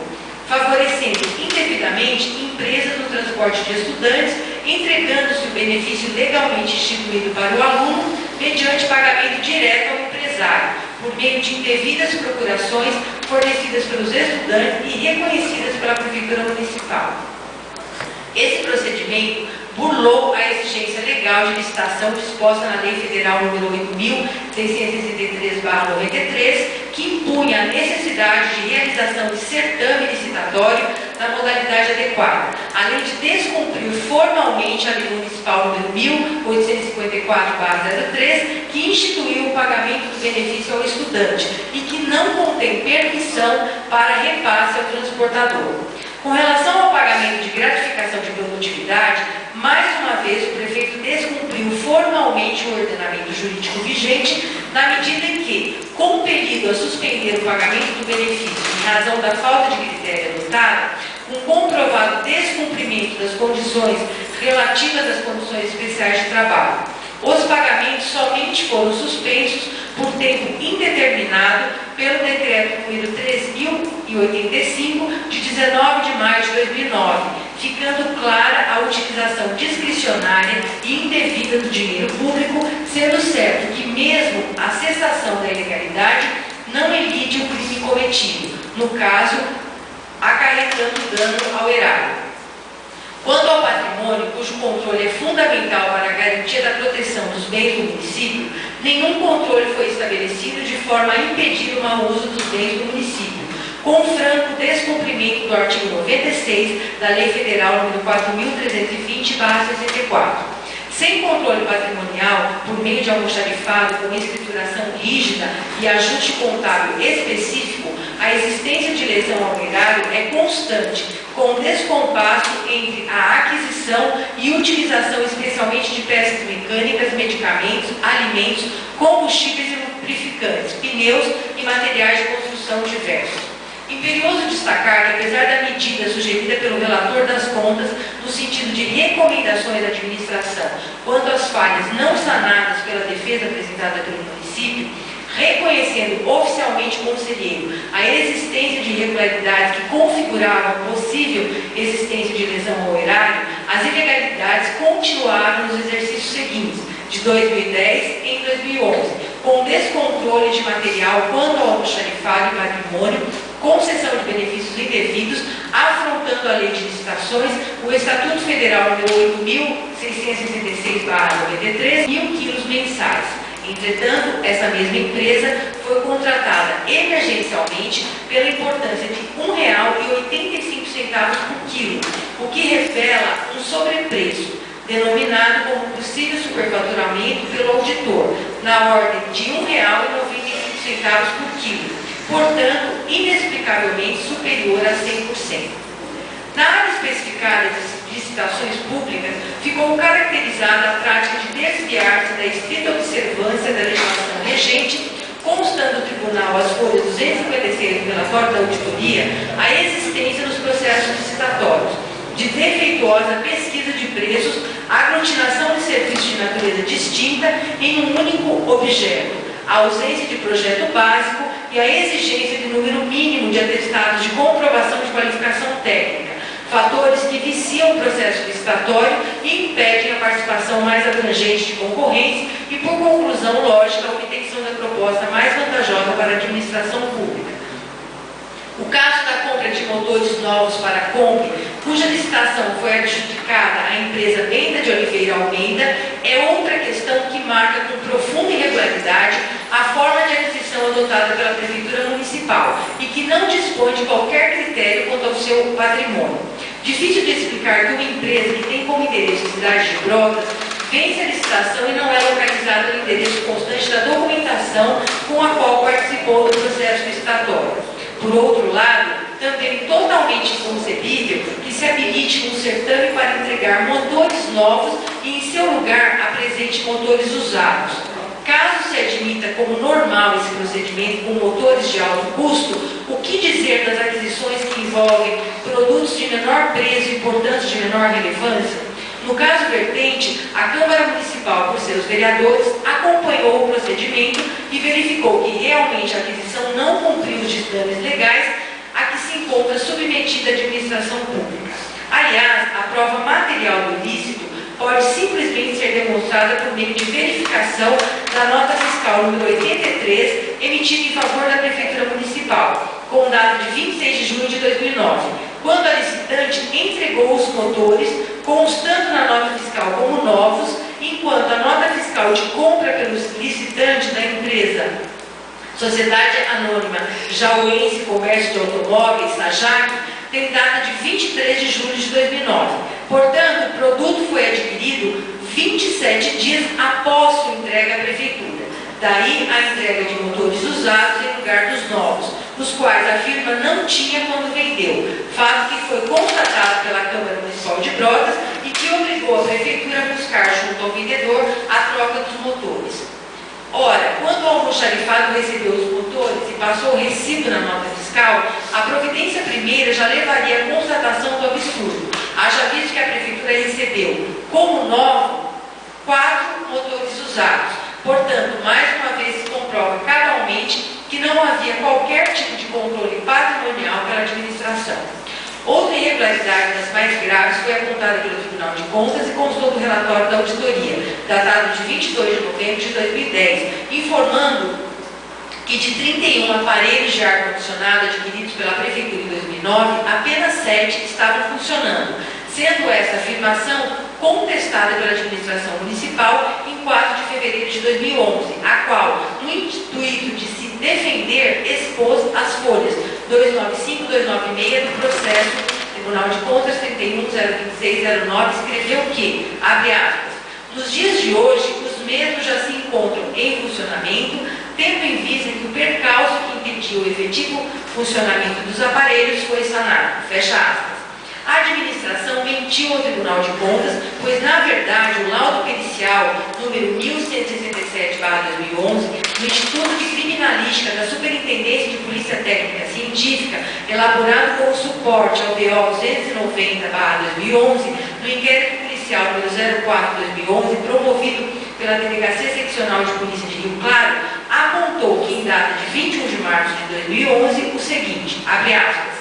favorecendo indevidamente empresas no transporte de estudantes, entregando-se o benefício legalmente instituído para o aluno mediante pagamento direto ao empresário, por meio de indevidas procurações fornecidas pelos estudantes e reconhecidas pela Prefeitura Municipal. Esse procedimento burlou a exigência legal de licitação disposta na Lei Federal nº 8.663/93, que impunha a necessidade de realização de certame licitatório na modalidade adequada, além de descumprir formalmente a Lei Municipal nº 1854/03, que instituiu o pagamento do benefício ao estudante e que não contém permissão para repasse ao transportador. Com relação ao pagamento de gratificação de produtividade, mais uma vez o prefeito descumpriu formalmente o ordenamento jurídico vigente, na medida em que, compelido a suspender o pagamento do benefício em razão da falta de critério adotado, com comprovado descumprimento das condições relativas às condições especiais de trabalho. Os pagamentos somente foram suspensos por tempo indeterminado pelo Decreto número 3.085, de 19 de maio de 2009, ficando clara a utilização discricionária e indevida do dinheiro público, sendo certo que mesmo a cessação da ilegalidade não elide o crime cometido, no caso, acarretando dano ao erário. Quanto ao patrimônio, cujo controle é fundamental para a garantia da proteção dos bens do município, nenhum controle foi estabelecido de forma a impedir o mau uso dos bens do município, com franco descumprimento do artigo 96 da Lei Federal nº 4.320/64. Sem controle patrimonial, por meio de almoxarifado com escrituração rígida e ajuste contábil específico, a existência de lesão ao erário é constante, com descompasso entre a aquisição e utilização especialmente de peças mecânicas, medicamentos, alimentos, combustíveis e lubrificantes, pneus e materiais de construção diversos. Imperioso destacar que, apesar da medida sugerida pelo relator das contas, no sentido de recomendações à administração quanto às falhas não sanadas pela defesa apresentada pelo município, reconhecendo oficialmente o conselheiro a existência de irregularidades que configuravam a possível existência de lesão ao erário, as ilegalidades continuaram nos exercícios seguintes, de 2010 em 2011, com descontrole de material quanto ao almoxarifado e patrimônio, concessão de benefícios indevidos, afrontando a lei de licitações, o Estatuto Federal nº 8.666/93, 1.000 quilos mensais. Entretanto, essa mesma empresa foi contratada emergencialmente pela importância de R$ 1,85 por quilo, o que revela um sobrepreço, denominado como possível superfaturamento pelo auditor, na ordem de R$ 1,95 por quilo, portanto, inexplicavelmente superior a 100%. Na área especificada de licitações públicas, ficou caracterizada a prática de desviar-se da estrita observância da legislação regente, constando o Tribunal às folhas 256 do relatório da auditoria a existência nos processos licitatórios de defeituosa pesquisa de preços, aglutinação de serviços de natureza distinta em um único objeto, a ausência de projeto básico e a exigência de número mínimo de atestados de comprovação de qualificação técnica, fatores que viciam o processo licitatório e impedem a participação mais abrangente de concorrentes e, por conclusão lógica, a obtenção da proposta mais vantajosa para a administração pública. O caso da compra de motores novos para a Kombi, cuja licitação foi adjudicada à empresa Benta de Oliveira Almeida, é outra questão que marca com profunda irregularidade a forma de aquisição adotada pela Prefeitura Municipal e que não dispõe de qualquer critério quanto ao seu patrimônio. Difícil de explicar que uma empresa que tem como endereço a cidade de Brotas vence a licitação e não é localizada no endereço constante da documentação com a qual participou do processo licitatório. Por outro lado, também totalmente inconcebível que se habilite um certame para entregar motores novos e, em seu lugar, apresente motores usados. Caso se admita como normal esse procedimento com motores de alto custo, o que dizer das aquisições que envolvem produtos de menor preço e, portanto, de menor relevância? No caso vertente, a Câmara Municipal, por seus vereadores, acompanhou o procedimento e verificou que realmente a aquisição não cumpriu os ditames legais a que se encontra submetida a administração pública. Aliás, a prova material do ilícito pode simplesmente ser demonstrada por meio de verificação da nota fiscal número 83, emitida em favor da Prefeitura Municipal, com data de 26 de junho de 2009, quando a licitante entregou os motores, constando na nota fiscal como novos, enquanto a nota fiscal de compra pelo licitante da empresa Sociedade Anônima Jauense Comércio de Automóveis, SAJAC, tem data de 23 de julho de 2009. Portanto, o produto foi adquirido 27 dias após sua entrega à Prefeitura. Daí a entrega de motores usados em lugar dos novos, os quais a firma não tinha quando vendeu, fato que foi constatado pela Câmara Municipal de Brotas e que obrigou a Prefeitura a buscar junto ao vendedor a troca dos motores. Ora, quando o almoxarifado recebeu os motores e passou o recibo na nota fiscal, a providência primeira já levaria à constatação do absurdo, haja visto que a Prefeitura recebeu, como novo, 4 motores usados. Portanto, mais uma vez se comprova cabalmente que não havia qualquer tipo de controle patrimonial pela administração. Outra irregularidade das mais graves foi apontada pelo Tribunal de Contas e constou do relatório da auditoria, datado de 22 de novembro de 2010, informando que de 31 aparelhos de ar-condicionado adquiridos pela Prefeitura em 2009, apenas 7 estavam funcionando, sendo essa afirmação contestada pela administração municipal em 4 de fevereiro de 2011, a qual, no intuito de se defender, expôs as folhas 295 e 296 do processo Tribunal de Contas 31.026.09, escreveu que, abre aspas, nos dias de hoje, os mesmos já se encontram em funcionamento, tendo em vista que o percalço que impediu o efetivo funcionamento dos aparelhos foi sanado, fecha aspas. A administração mentiu ao Tribunal de Contas, pois, na verdade, o laudo pericial número 1167/2011, do Instituto de Criminalística da Superintendência de Polícia Técnica Científica, elaborado como suporte ao BO 290/2011, do inquérito policial número 04/2011, promovido pela Delegacia Seccional de Polícia de Rio Claro, apontou que, em data de 21 de março de 2011, o seguinte, abre aspas,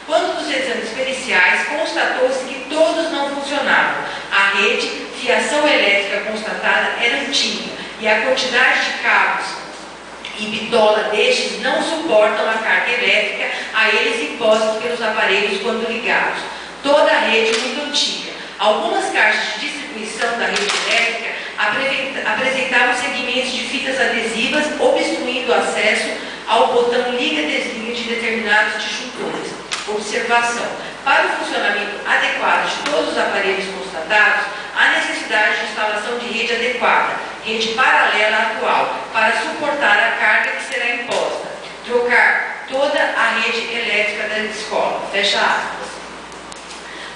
quanto dos exames periciais, constatou-se que todos não funcionavam. A rede, fiação elétrica constatada era antiga e a quantidade de cabos e bitola destes não suportam a carga elétrica a eles impostos pelos aparelhos quando ligados. Toda a rede muito antiga. Algumas caixas de distribuição da rede elétrica apresentavam segmentos de fitas adesivas obstruindo o acesso ao botão liga-desliga de determinados disjuntores. Observação. Para o funcionamento adequado de todos os aparelhos constatados, há necessidade de instalação de rede adequada, rede paralela à atual, para suportar a carga que será imposta. Trocar toda a rede elétrica da escola. Fecha aspas.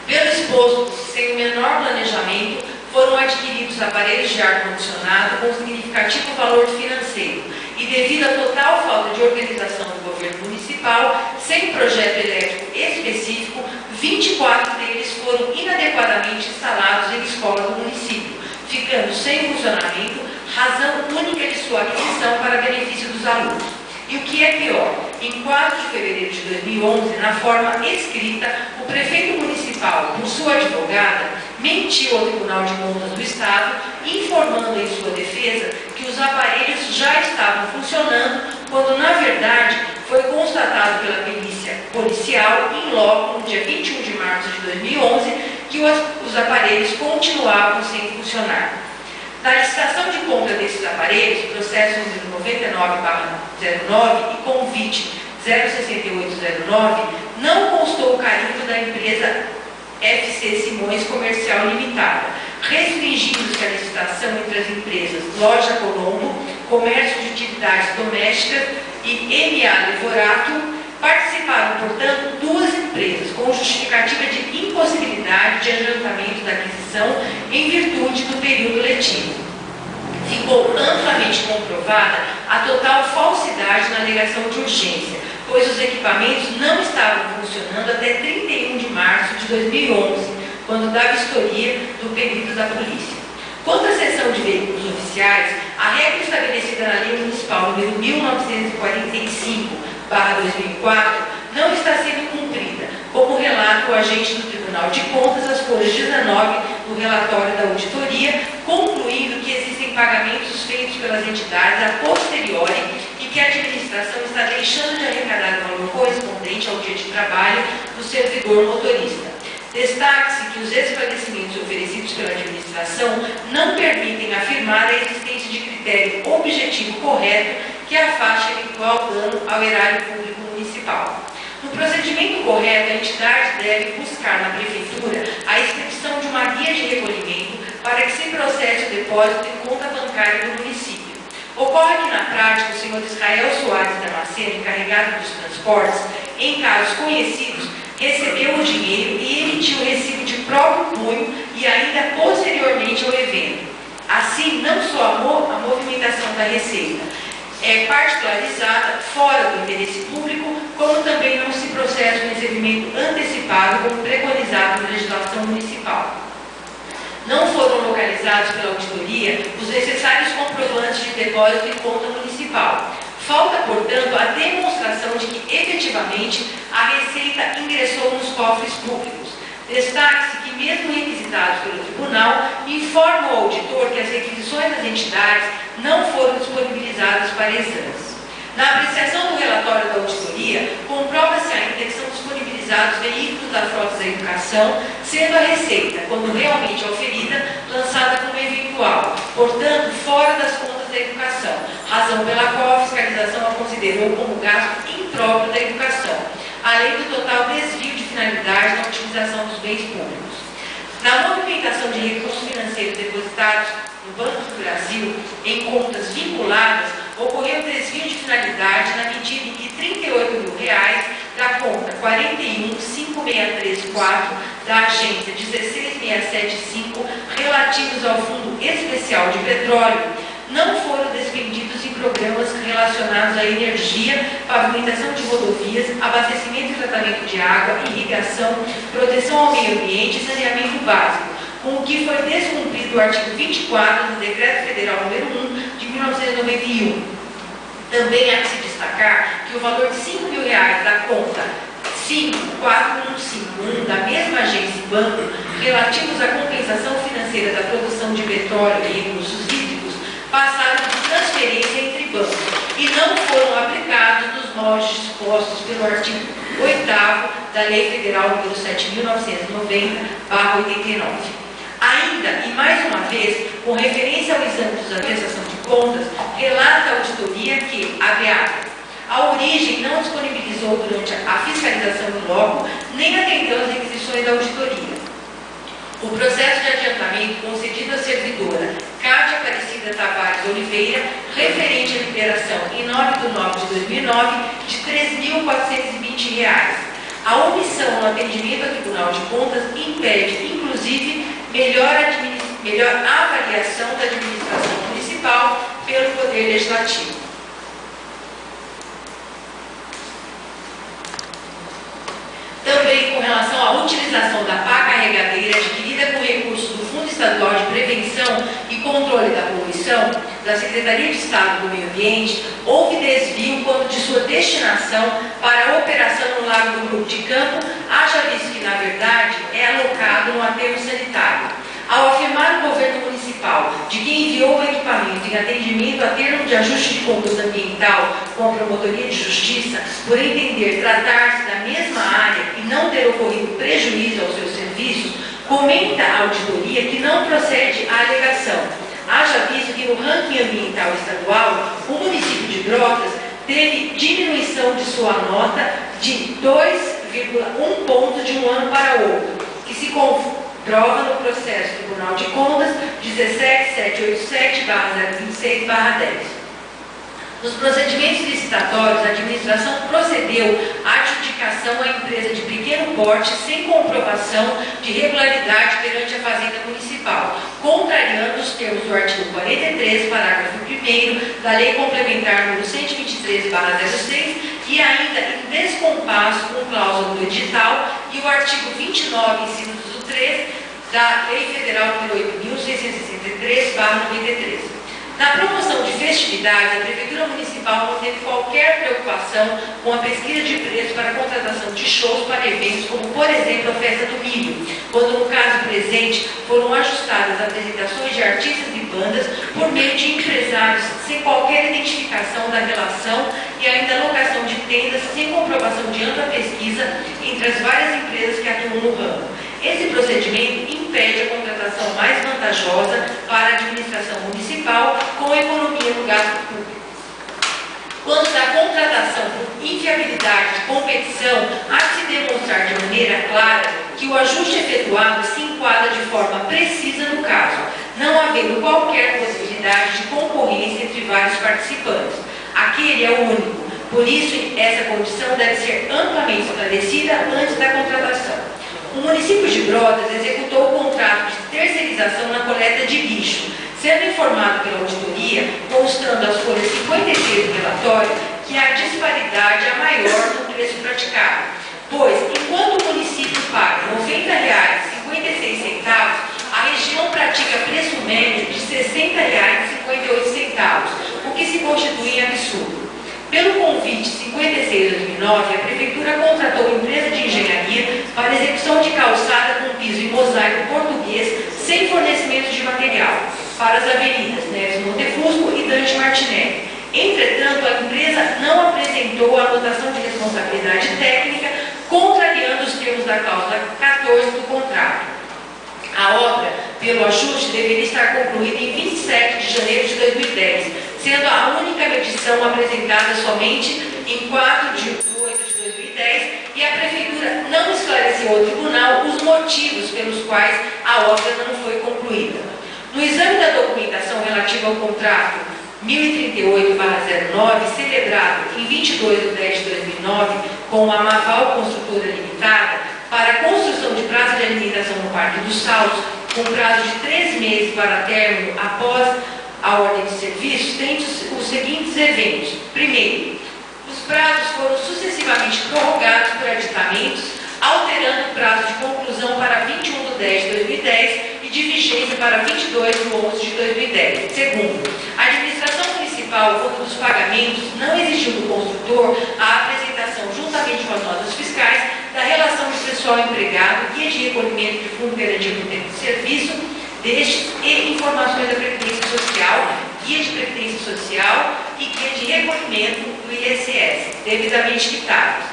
Pelo exposto, sem o menor planejamento, foram adquiridos aparelhos de ar-condicionado com significativo valor financeiro e, devido à total falta de organização do governo municipal, sem projeto elétrico específico, 24 deles foram inadequadamente instalados em escolas do município, ficando sem funcionamento, razão única de sua aquisição para benefício dos alunos. E o que é pior, em 4 de fevereiro de 2011, na forma escrita, o prefeito municipal, por sua advogada, mentiu ao Tribunal de Contas do Estado, informando em sua defesa que os aparelhos já estavam funcionando, quando, na verdade, foi constatado pela perícia policial, em loco, no dia 21 de março de 2011, que os aparelhos continuavam sem funcionar. Da licitação de compra desses aparelhos, processo número 99/09 e convite 06809, não constou o carimbo da empresa FC Simões Comercial Limitada, restringindo-se a licitação entre as empresas Loja Colombo, Comércio de Utilidades Domésticas e MA Levorato. Participaram, portanto, 2 empresas, com justificativa de impossibilidade de adiantamento da aquisição em virtude do período letivo. Ficou amplamente comprovada a total falsidade na alegação de urgência, pois os equipamentos não estavam funcionando até 31 de março de 2011, quando da vistoria do período da polícia. Quanto à cessão de veículos oficiais, a regra estabelecida na Lei Municipal número 1945/2004 não está sendo cumprida, como relata o agente do Tribunal de Contas às folhas 19 do relatório da auditoria, concluindo que existem pagamentos feitos pelas entidades a posteriori e que a administração está deixando de arrecadar o valor correspondente ao dia de trabalho do servidor motorista. Destaque-se que os esclarecimentos oferecidos pela administração não permitem afirmar a existência de critério objetivo correto que afaste eventual dano ao erário público municipal. No procedimento correto, a entidade deve buscar na Prefeitura a expedição de uma guia de recolhimento para que se processe o depósito em conta bancária do município. Ocorre que, na prática, o senhor Israel Soares Damasceno, encarregado dos transportes, em casos conhecidos, recebeu o dinheiro e emitiu o recibo de próprio punho e ainda posteriormente ao evento. Assim, não só a movimentação da receita é particularizada fora do interesse público, como também não se processa o recebimento antecipado como preconizado na legislação municipal. Não foram localizados pela auditoria os necessários comprovantes de depósito em conta municipal. Falta, portanto, a demonstração de que, efetivamente, a receita ingressou nos cofres públicos. Destaque-se que, mesmo requisitados pelo Tribunal, informa o auditor que as requisições das entidades não foram disponibilizadas para exames. Na apreciação do relatório da auditoria, comprova-se ainda que são disponibilizados veículos da frota da educação, sendo a receita, quando realmente oferida, lançada como eventual, portanto, fora das contas da educação, razão pela qual a fiscalização a considerou como gasto impróprio da educação, além do total desvio de finalidade na utilização dos bens públicos. Na movimentação de recursos financeiros depositados no Banco do Brasil em contas vinculadas, ocorreu desvio de finalidade na medida em que R$ 38.000 da conta 41.5634 da agência 16675, relativos ao Fundo Especial de Petróleo, não foram despendidos em programas relacionados à energia, pavimentação de rodovias, abastecimento e tratamento de água, irrigação, proteção ao meio ambiente e saneamento básico, com o que foi descumprido o artigo 24 do Decreto Federal nº 1 de 1991. Também há que se destacar que o valor de R$ 5.000 da conta 54151 da mesma agência e banco, relativos à compensação financeira da produção de petróleo e recursos hídricos, passaram de transferência entre bancos e não foram aplicados nos moldes dispostos pelo artigo 8º da Lei Federal nº 7.990/89. Ainda, e mais uma vez, com referência ao exame de prestação de contas, relata a auditoria que, abre aspas, a origem não disponibilizou durante a fiscalização do loco, nem atendeu às requisições da auditoria. O processo de adiantamento concedido à servidora Cátia Aparecida Tavares Oliveira, referente à liberação em 9/9/2009 de R$ 3.420. A omissão no atendimento ao Tribunal de Contas impede, inclusive, melhor avaliação da administração municipal pelo Poder Legislativo. Também com relação à utilização da pá carregadeira adquirida com recursos do Fundo Estadual de Prevenção e Controle da Poluição, da Secretaria de Estado do Meio Ambiente, houve desvio quanto de sua destinação para a operação no Lago do Grupo de Campo, haja visto que, na verdade, é alocado no aterro sanitário. Ao afirmar o governo municipal de que enviou o equipamento em atendimento a termo de ajuste de conduta ambiental com a Promotoria de Justiça, por entender tratar-se da mesma área e não ter ocorrido prejuízo aos seus serviços, comenta a auditoria que não procede a alegação. Haja visto que no ranking ambiental estadual, o município de Brotas teve diminuição de sua nota de 2,1 pontos de um ano para outro, que se prova no processo Tribunal de Contas 17787/026/10. Nos procedimentos licitatórios, a administração procedeu à adjudicação à empresa de pequeno porte sem comprovação de regularidade perante a Fazenda Municipal, contrariando os termos do artigo 43, parágrafo 1º da Lei Complementar nº 123/06 e ainda em descompasso com cláusula do edital e o artigo 29, inciso 3 da Lei Federal nº 8.663/93. Na promoção de festividades, a Prefeitura Municipal não teve qualquer preocupação com a pesquisa de preço para a contratação de shows para eventos, como, por exemplo, a Festa do Milho, quando, no caso presente, foram ajustadas apresentações de artistas e bandas por meio de empresários sem qualquer identificação da relação e ainda a locação de tendas sem comprovação de ampla pesquisa entre as várias empresas que atuam no ramo. Esse procedimento impede a contratação mais vantajosa para a administração municipal com economia no gasto público. Quanto da contratação por inviabilidade de competição, há de se demonstrar de maneira clara que o ajuste efetuado se enquadra de forma precisa no caso, não havendo qualquer possibilidade de concorrência entre vários participantes. Aquele é o único. Por isso, essa condição deve ser amplamente esclarecida antes da contratação. O município de Brotas executou o contrato de terceirização na coleta de lixo, sendo informado pela auditoria, constando as folhas 56 do relatório, que a disparidade é maior no preço praticado, pois, enquanto o município paga R$ 90,56, a região pratica preço médio de R$ 60,58, o que se constitui em absurdo. Pelo convite 56/2009, a Prefeitura contratou empresa de engenharia para execução de calçada com piso em mosaico português sem fornecimento de material para as avenidas Neves Montefusco e Dante Martinelli. Entretanto, a empresa não apresentou a anotação de responsabilidade técnica, contrariando os termos da cláusula 14 do contrato. A obra, pelo ajuste, deveria estar concluída em 27 de janeiro de 2010, sendo a única medição apresentada somente em 4 de 8 de 2010, e a Prefeitura não esclareceu ao Tribunal os motivos pelos quais a obra não foi concluída. No exame da documentação relativa ao contrato 1038/09, celebrado em 22/10/2009 com a Maval Construtora Limitada, para a construção de praça de alimentação no Parque dos Saltos, com prazo de 3 meses para término após a ordem de serviço, tem os seguintes eventos. Primeiro, os prazos foram sucessivamente prorrogados por aditamentos, alterando o prazo de conclusão para 21/10/2010 e de vigência para 22/11/2010. Segundo, a administração municipal, quanto dos pagamentos, não exigiu do construtor a apresentação, juntamente com as notas fiscais, da relação de pessoal empregado, guia de recolhimento de fundo garantia por tempo de serviço destes e informações da Previdência Social, guia de Previdência Social e guia de recolhimento do ISS, devidamente quitados.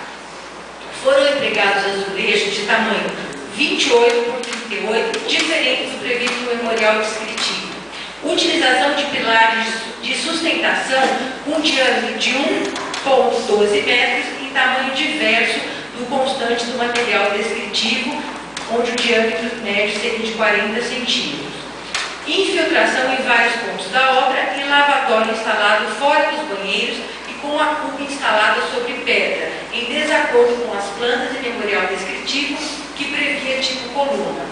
Foram empregados azulejos de tamanho 28 por 38, diferentes do previsto no memorial descritivo. Utilização de pilares de sustentação com diâmetro de 1,12 metros em tamanho diverso do constante do material descritivo, onde o diâmetro médio seria de 40 centímetros. Infiltração em vários pontos da obra e lavatório instalado fora dos banheiros e com a cuba instalada sobre pedra, em desacordo com as plantas e memorial descritivo que previa tipo coluna.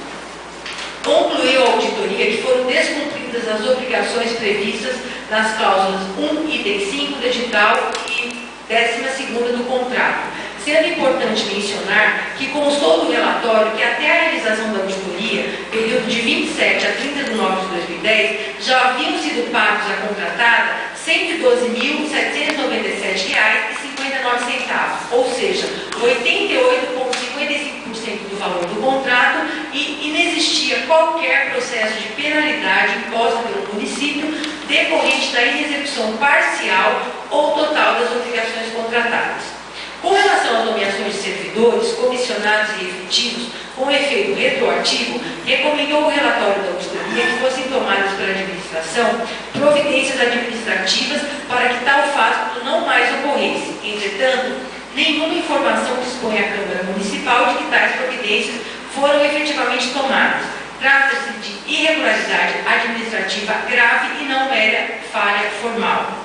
Concluiu a auditoria que foram descumpridas as obrigações previstas nas cláusulas 1 item 5 do edital e 12ª do contrato, sendo importante mencionar que constou do relatório que até a realização da auditoria, período de 27 a 30 de novembro de 2010, já haviam sido pagos à contratada R$ 112.797,59, ou seja, 88,55% do valor do contrato, e inexistia qualquer processo de penalidade imposta pelo município decorrente da inexecução parcial ou total das obrigações contratadas. Com relação às nomeações de servidores, comissionados e efetivos, com efeito retroativo, recomendou o relatório da auditoria que fossem tomadas pela administração providências administrativas para que tal fato não mais ocorresse. Entretanto, nenhuma informação dispõe à Câmara Municipal de que tais providências foram efetivamente tomadas. Trata-se de irregularidade administrativa grave e não mera falha formal.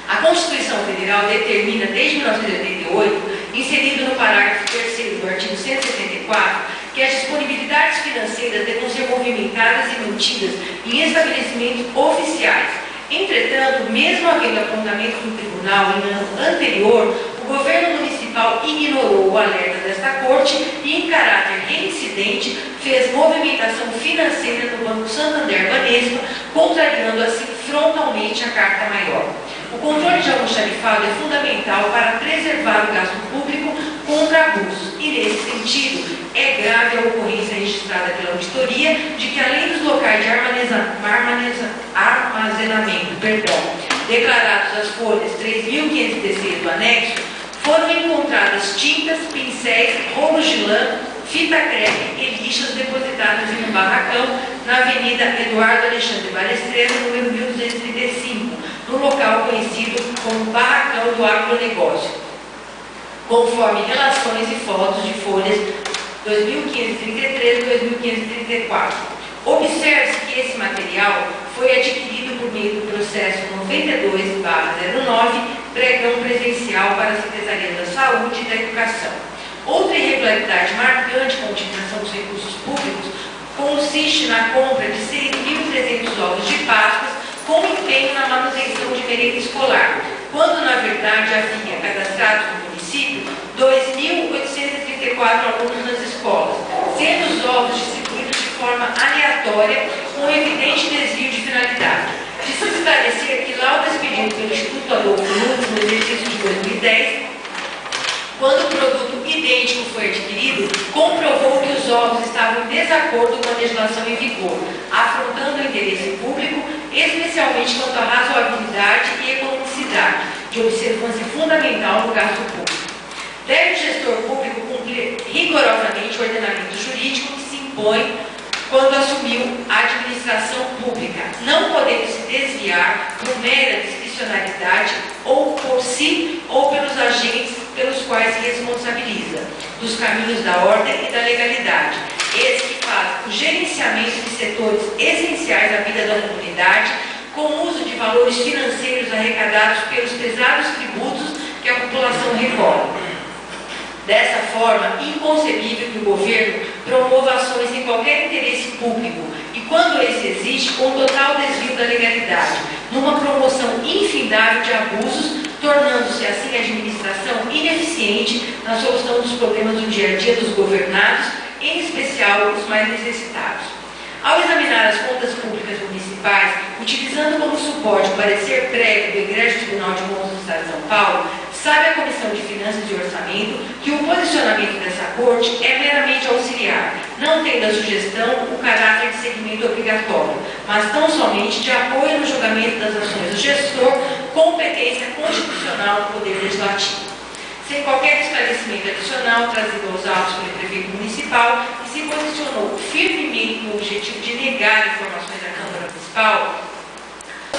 A Constituição Federal determina, desde 1988, inserido no parágrafo 3º do artigo 174, que as disponibilidades financeiras devam ser movimentadas e mantidas em estabelecimentos oficiais. Entretanto, mesmo havendo apontamento do tribunal em ano anterior, o governo municipal Municipal ignorou o alerta desta Corte e, em caráter reincidente, fez movimentação financeira no Banco Santander Banespa, contrariando assim frontalmente a Carta Maior. O controle de almoxarifado é fundamental para preservar o gasto público contra abusos e, nesse sentido, é grave a ocorrência registrada pela auditoria de que, além dos locais de armazenamento, declarados as folhas 3.516 do anexo, foram encontradas tintas, pincéis, rolos de lã, fita crepe e lixas depositadas em um barracão na Avenida Eduardo Alexandre Balestreiro, número 1235, no local conhecido como Barracão do Agronegócio, conforme relações e fotos de folhas 2533 e 2534. Observe-se que esse material foi adquirido por meio do processo 92/09, pregão presencial para a Secretaria da Saúde e da Educação. Outra irregularidade marcante com a utilização dos recursos públicos consiste na compra de 6.300 ovos de Páscoa com empenho na manutenção de merenda escolar, quando na verdade havia cadastrados no município 2.834 alunos nas escolas, sendo os ovos distribuídos de forma aleatória, com evidente desvio de finalidade. De se esclarecer que laudo expedido pelo Instituto Adolfo Lutz no exercício de 2010, quando o produto idêntico foi adquirido, comprovou que os ovos estavam em desacordo com a legislação em vigor, afrontando o interesse público, especialmente quanto à razoabilidade e economicidade de observância fundamental no gasto público. Deve o gestor público cumprir rigorosamente o ordenamento jurídico que se impõe quando assumiu a administração pública, não podendo se desviar por mera discricionalidade ou por si ou pelos agentes pelos quais se responsabiliza, dos caminhos da ordem e da legalidade, esse que faz o gerenciamento de setores essenciais da vida da comunidade, com o uso de valores financeiros arrecadados pelos pesados tributos que a população recolhe. Dessa forma, inconcebível que o governo promova ações sem qualquer interesse público e, quando esse existe, com total desvio da legalidade, numa promoção infindável de abusos, tornando-se assim a administração ineficiente na solução dos problemas do dia a dia dos governados, em especial os mais necessitados. Ao examinar as contas públicas municipais, utilizando como suporte o parecer prévio do Egrégio Tribunal de Contas do Estado de São Paulo, sabe a Comissão de Finanças e Orçamento que o posicionamento dessa Corte é meramente auxiliar, não tendo a sugestão o caráter de segmento obrigatório, mas tão somente de apoio no julgamento das ações do gestor, competência constitucional do Poder Legislativo. Sem qualquer esclarecimento adicional trazido aos autos pelo prefeito municipal, e se posicionou firmemente no objetivo de negar informações da Câmara Municipal,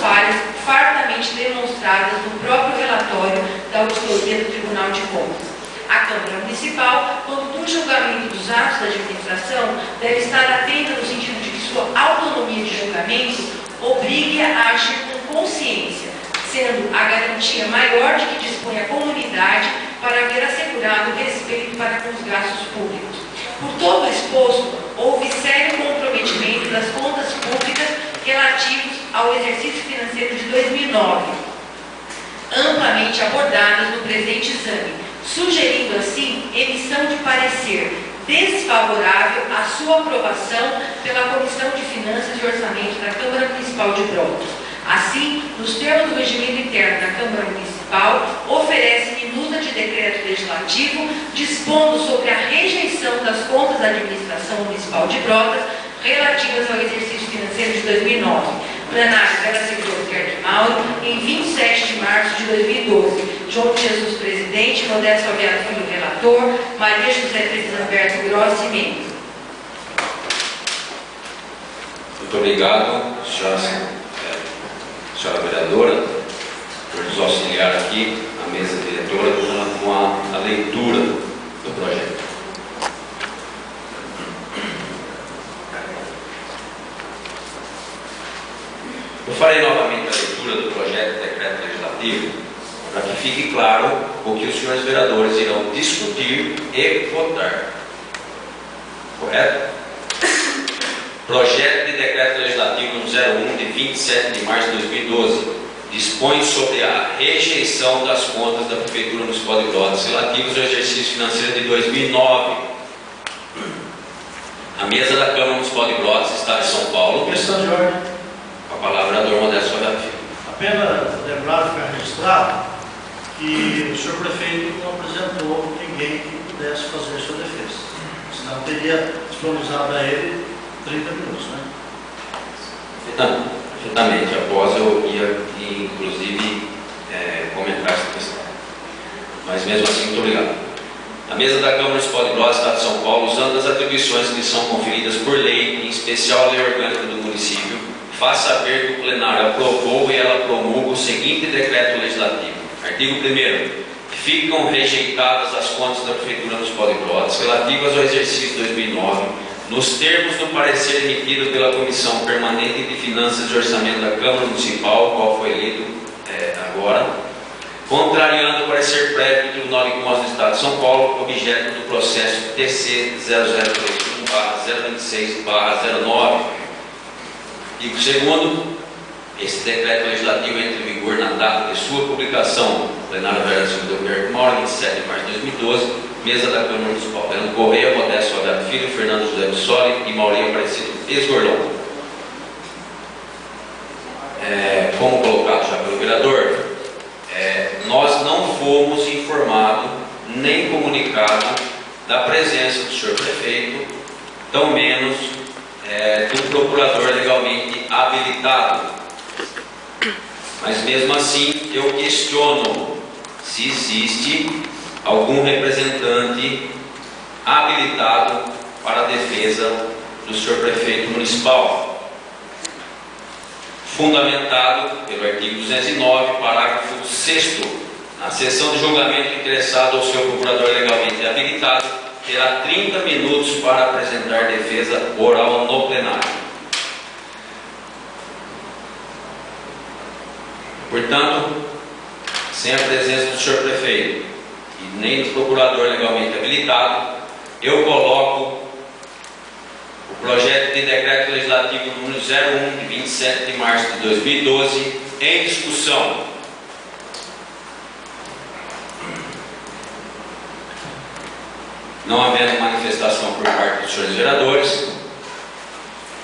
falhas fartamente demonstradas no próprio relatório da auditoria do Tribunal de Contas. A Câmara Municipal, quando do julgamento dos atos da administração, deve estar atenta no sentido de que sua autonomia de julgamento obrigue-a a agir com consciência, sendo a garantia maior de que dispõe a comunidade para haver assegurado o respeito para com os gastos públicos. Por todo o exposto, houve sério comprometimento das contas públicas relativos ao exercício financeiro de 2009, amplamente abordadas no presente exame, sugerindo assim emissão de parecer desfavorável à sua aprovação pela Comissão de Finanças e Orçamento da Câmara Municipal de Brotas. Assim, nos termos do regimento interno da Câmara Municipal, oferece minuta de decreto legislativo dispondo sobre a rejeição das contas da administração municipal de Brotas relativas ao exercício financeiro de 2009. Plenário dela servidor Ricardo Mauro, em 27 de março de 2012. João Jesus, presidente, Modesto Alveado Filho, relator, Maria José Teresa Alberto Grossi, membro. Muito obrigado, senhora vereadora, por nos auxiliar aqui, a mesa diretora, com a leitura do projeto. Eu farei novamente a leitura do projeto de decreto legislativo para que fique claro o que os senhores vereadores irão discutir e votar. Correto? Projeto de decreto legislativo 01 de 27 de março de 2012, dispõe sobre a rejeição das contas da Prefeitura Municipal de Brotas relativas ao exercício financeiro de 2009. A mesa da Câmara Municipal de Brotas, Estado de São Paulo. Questão de ordem. Com a palavra, vereador Modesto Salgado Filho. Apenas lembrar, ficar registrado, que o senhor prefeito não apresentou ninguém que pudesse fazer sua defesa. Senão teria disponibilizado a ele 30 minutos, né? Perfeitamente. Após eu ia, inclusive, comentar essa questão. Mas mesmo assim, muito obrigado. A mesa da Câmara Municipal de Brotas, Estado de São Paulo, usando as atribuições que lhe são conferidas por lei, em especial a lei orgânica do município, faz saber que o plenário aprovou e ela promulga o seguinte decreto legislativo. Artigo 1º. Ficam rejeitadas as contas da Prefeitura Municipal de Brotas relativas ao exercício 2009, nos termos do parecer emitido pela Comissão Permanente de Finanças e Orçamento da Câmara Municipal, qual foi lido agora, contrariando o parecer prévio do Tribunal de Contas do Estado de São Paulo, objeto do processo TC 0031/026/09. Artigo 2º. Esse decreto legislativo entra em vigor na data de sua publicação, plenário da Vereadora do Governo Mauro, 27 de março de 2012, mesa da Câmara Municipal. Leandro Correia, Modesto Salgado Filho, Fernando José Bissoli e Maurinho Aparecido Esgordão. Como colocado já pelo vereador, nós não fomos informados nem comunicados da presença do senhor prefeito, tão menos do procurador legalmente habilitado. Mas mesmo assim eu questiono se existe algum representante habilitado para a defesa do senhor prefeito municipal, fundamentado pelo artigo 209, parágrafo 6º. Na sessão de julgamento interessado ao seu procurador legalmente habilitado, terá 30 minutos para apresentar defesa oral no plenário. Portanto, sem a presença do senhor prefeito e nem do procurador legalmente habilitado, eu coloco o projeto de decreto legislativo número 01, de 27 de março de 2012, em discussão. Não havendo manifestação por parte dos senhores vereadores.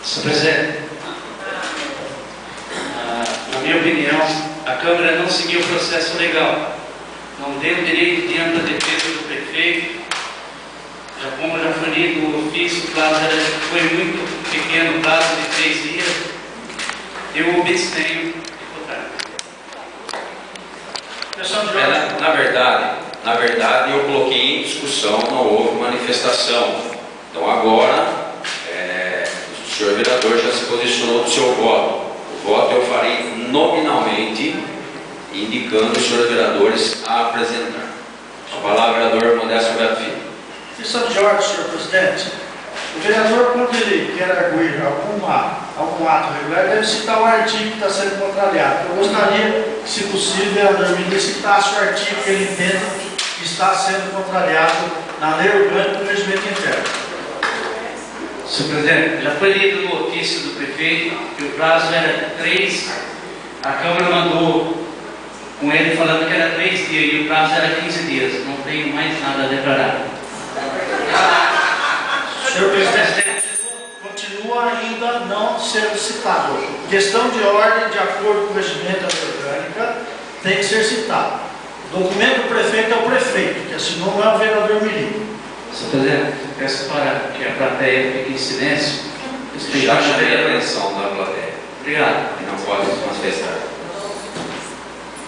Senhor Presidente, na minha opinião, a Câmara não seguiu o processo legal, não deu direito diante da defesa do prefeito. Como já foi lido o ofício, o prazo foi muito pequeno, prazo de 3 dias. Eu abstenho de votar. Na verdade, eu coloquei em discussão, não houve manifestação. Então agora, o senhor vereador já se posicionou do seu voto. O voto eu farei nominalmente, indicando os senhores vereadores a apresentar. A palavra, vereador Modesto Salgado Filho. Questão de ordem, senhor presidente. O vereador, quando ele quer arguir algum ato regular, deve citar o artigo que está sendo contrariado. Eu gostaria, se possível, o vereador me citasse o artigo que ele entende que está sendo contrariado na lei orgânica do regimento interno. Senhor Presidente, já foi lido no ofício do prefeito que o prazo era 3, a Câmara mandou com ele falando que era 3 dias e o prazo era 15 dias. Não tenho mais nada a declarar. Senhor presidente, continua ainda não sendo citado. Questão de ordem, de acordo com o regimento da lei orgânica, tem que ser citado. O documento do prefeito é o prefeito, que assinou não é o vereador Mirim. Senhor Presidente, peço para que a plateia fique em silêncio. Já chamei a atenção da plateia. Obrigado. Que não pode se manifestar.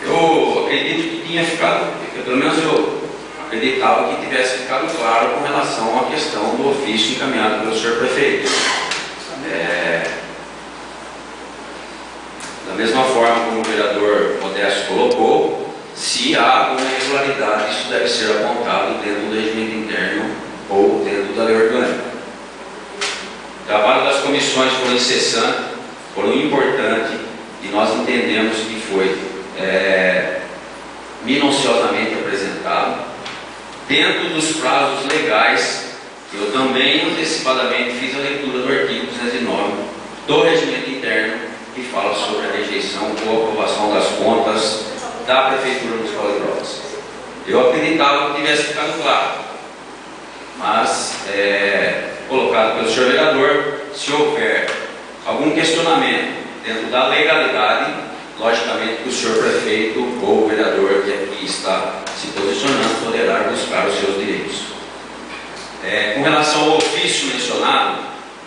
Eu acredito que tinha ficado, pelo menos eu acreditava que tivesse ficado claro com relação à questão do ofício encaminhado pelo senhor prefeito. Da mesma forma como o vereador Modesto colocou, se há alguma irregularidade, isso deve ser apontado dentro do regimento interno ou dentro da lei orgânica. O trabalho das comissões foram incessantes, foram importantes e nós entendemos que foi minuciosamente apresentado dentro dos prazos legais. Eu também antecipadamente fiz a leitura do artigo 209 do regimento interno que fala sobre a rejeição ou aprovação das contas da Prefeitura Municipal de Brotas. Eu acreditava que tivesse ficado claro, mas colocado pelo senhor vereador, se houver algum questionamento dentro da legalidade, logicamente que o senhor prefeito ou o vereador que aqui está se posicionando poderá buscar os seus direitos. Com relação ao ofício mencionado,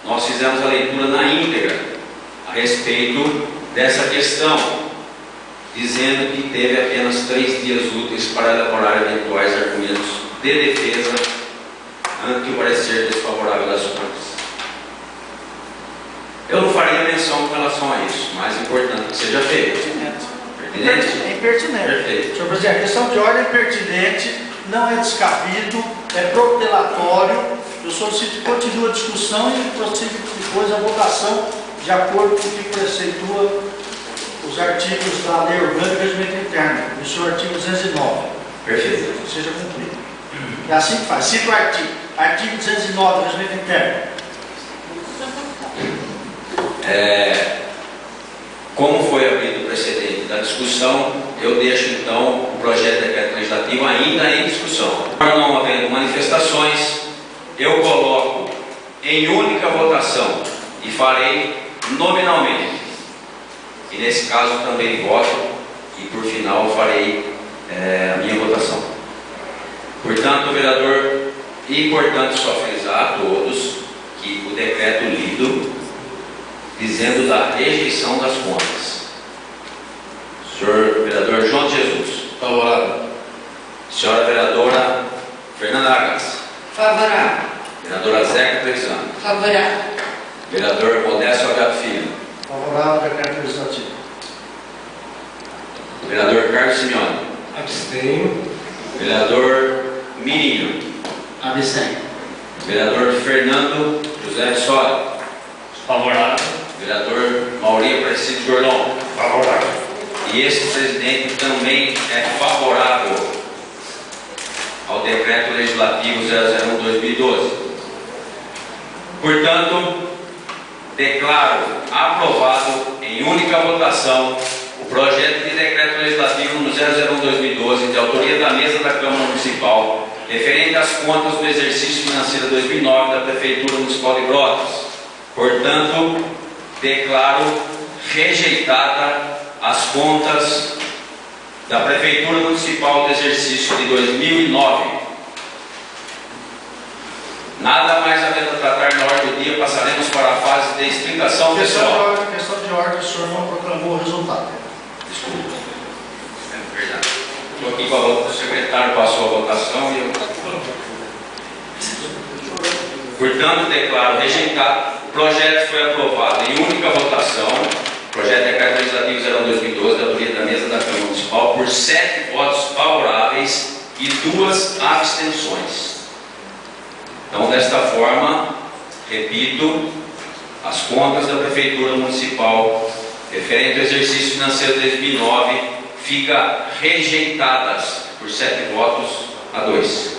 nós fizemos a leitura na íntegra a respeito dessa questão, dizendo que teve apenas 3 dias úteis para elaborar eventuais argumentos de defesa ante o parecer desfavorável das contas. Eu não faria menção com relação a isso, mas é importante que seja feito. Pertinente? É impertinente. Perfeito. Senhor presidente, a questão de ordem é pertinente, não é descabido, é protelatório. Eu solicito que continue a discussão e prossiga depois a votação de acordo com o que preceitua os artigos da Lei Orgânica e Regimento Interno, o seu artigo 209. Perfeito. Seja cumprido. É assim que faz. Cita o artigo 209 do Regimento Interno. Como foi abrido o precedente da discussão, eu deixo então o projeto de decreto legislativo ainda em discussão. Não havendo manifestações, eu coloco em única votação e farei nominalmente. E nesse caso também voto e por final farei a minha votação. Portanto, vereador, é importante só frisar a todos que o decreto lido dizendo da rejeição das contas. Senhor vereador João Jesus. Favorável. Senhora vereadora Fernanda Agas. Favorável. Vereadora Zeca Trevisano. Favorável. Vereador Modesto Agato Filho. Favorável ao decreto legislativo. Vereador Carlos Simeone. Abstenho. Vereador Mirinho. Abstenho. Vereador Fernando José de Sola. Favorável. Vereador Mauri Aparecido Jordão. Favorável. E esse presidente também é favorável ao decreto legislativo 001/2012. Portanto, declaro aprovado em única votação o projeto de decreto legislativo no 001/2012 de autoria da mesa da Câmara Municipal referente às contas do exercício financeiro 2009 da Prefeitura Municipal de Brotas. Portanto, declaro rejeitada as contas da Prefeitura Municipal do exercício de 2009. Nada mais havendo a tratar na ordem do dia, passaremos para a fase de explicação pessoal. Questão de ordem, o senhor não proclamou o resultado. Desculpa. É verdade. Estou aqui com a votação, o secretário passou a votação e eu... Portanto, declaro rejeitado. O projeto foi aprovado em única votação. Projeto de decreto legislativo 01/2012, da autoria da mesa da Câmara Municipal, por 7 votos favoráveis e 2 abstenções. Então, desta forma, repito, as contas da Prefeitura Municipal referente ao exercício financeiro de 2009 ficam rejeitadas por 7 votos a 2.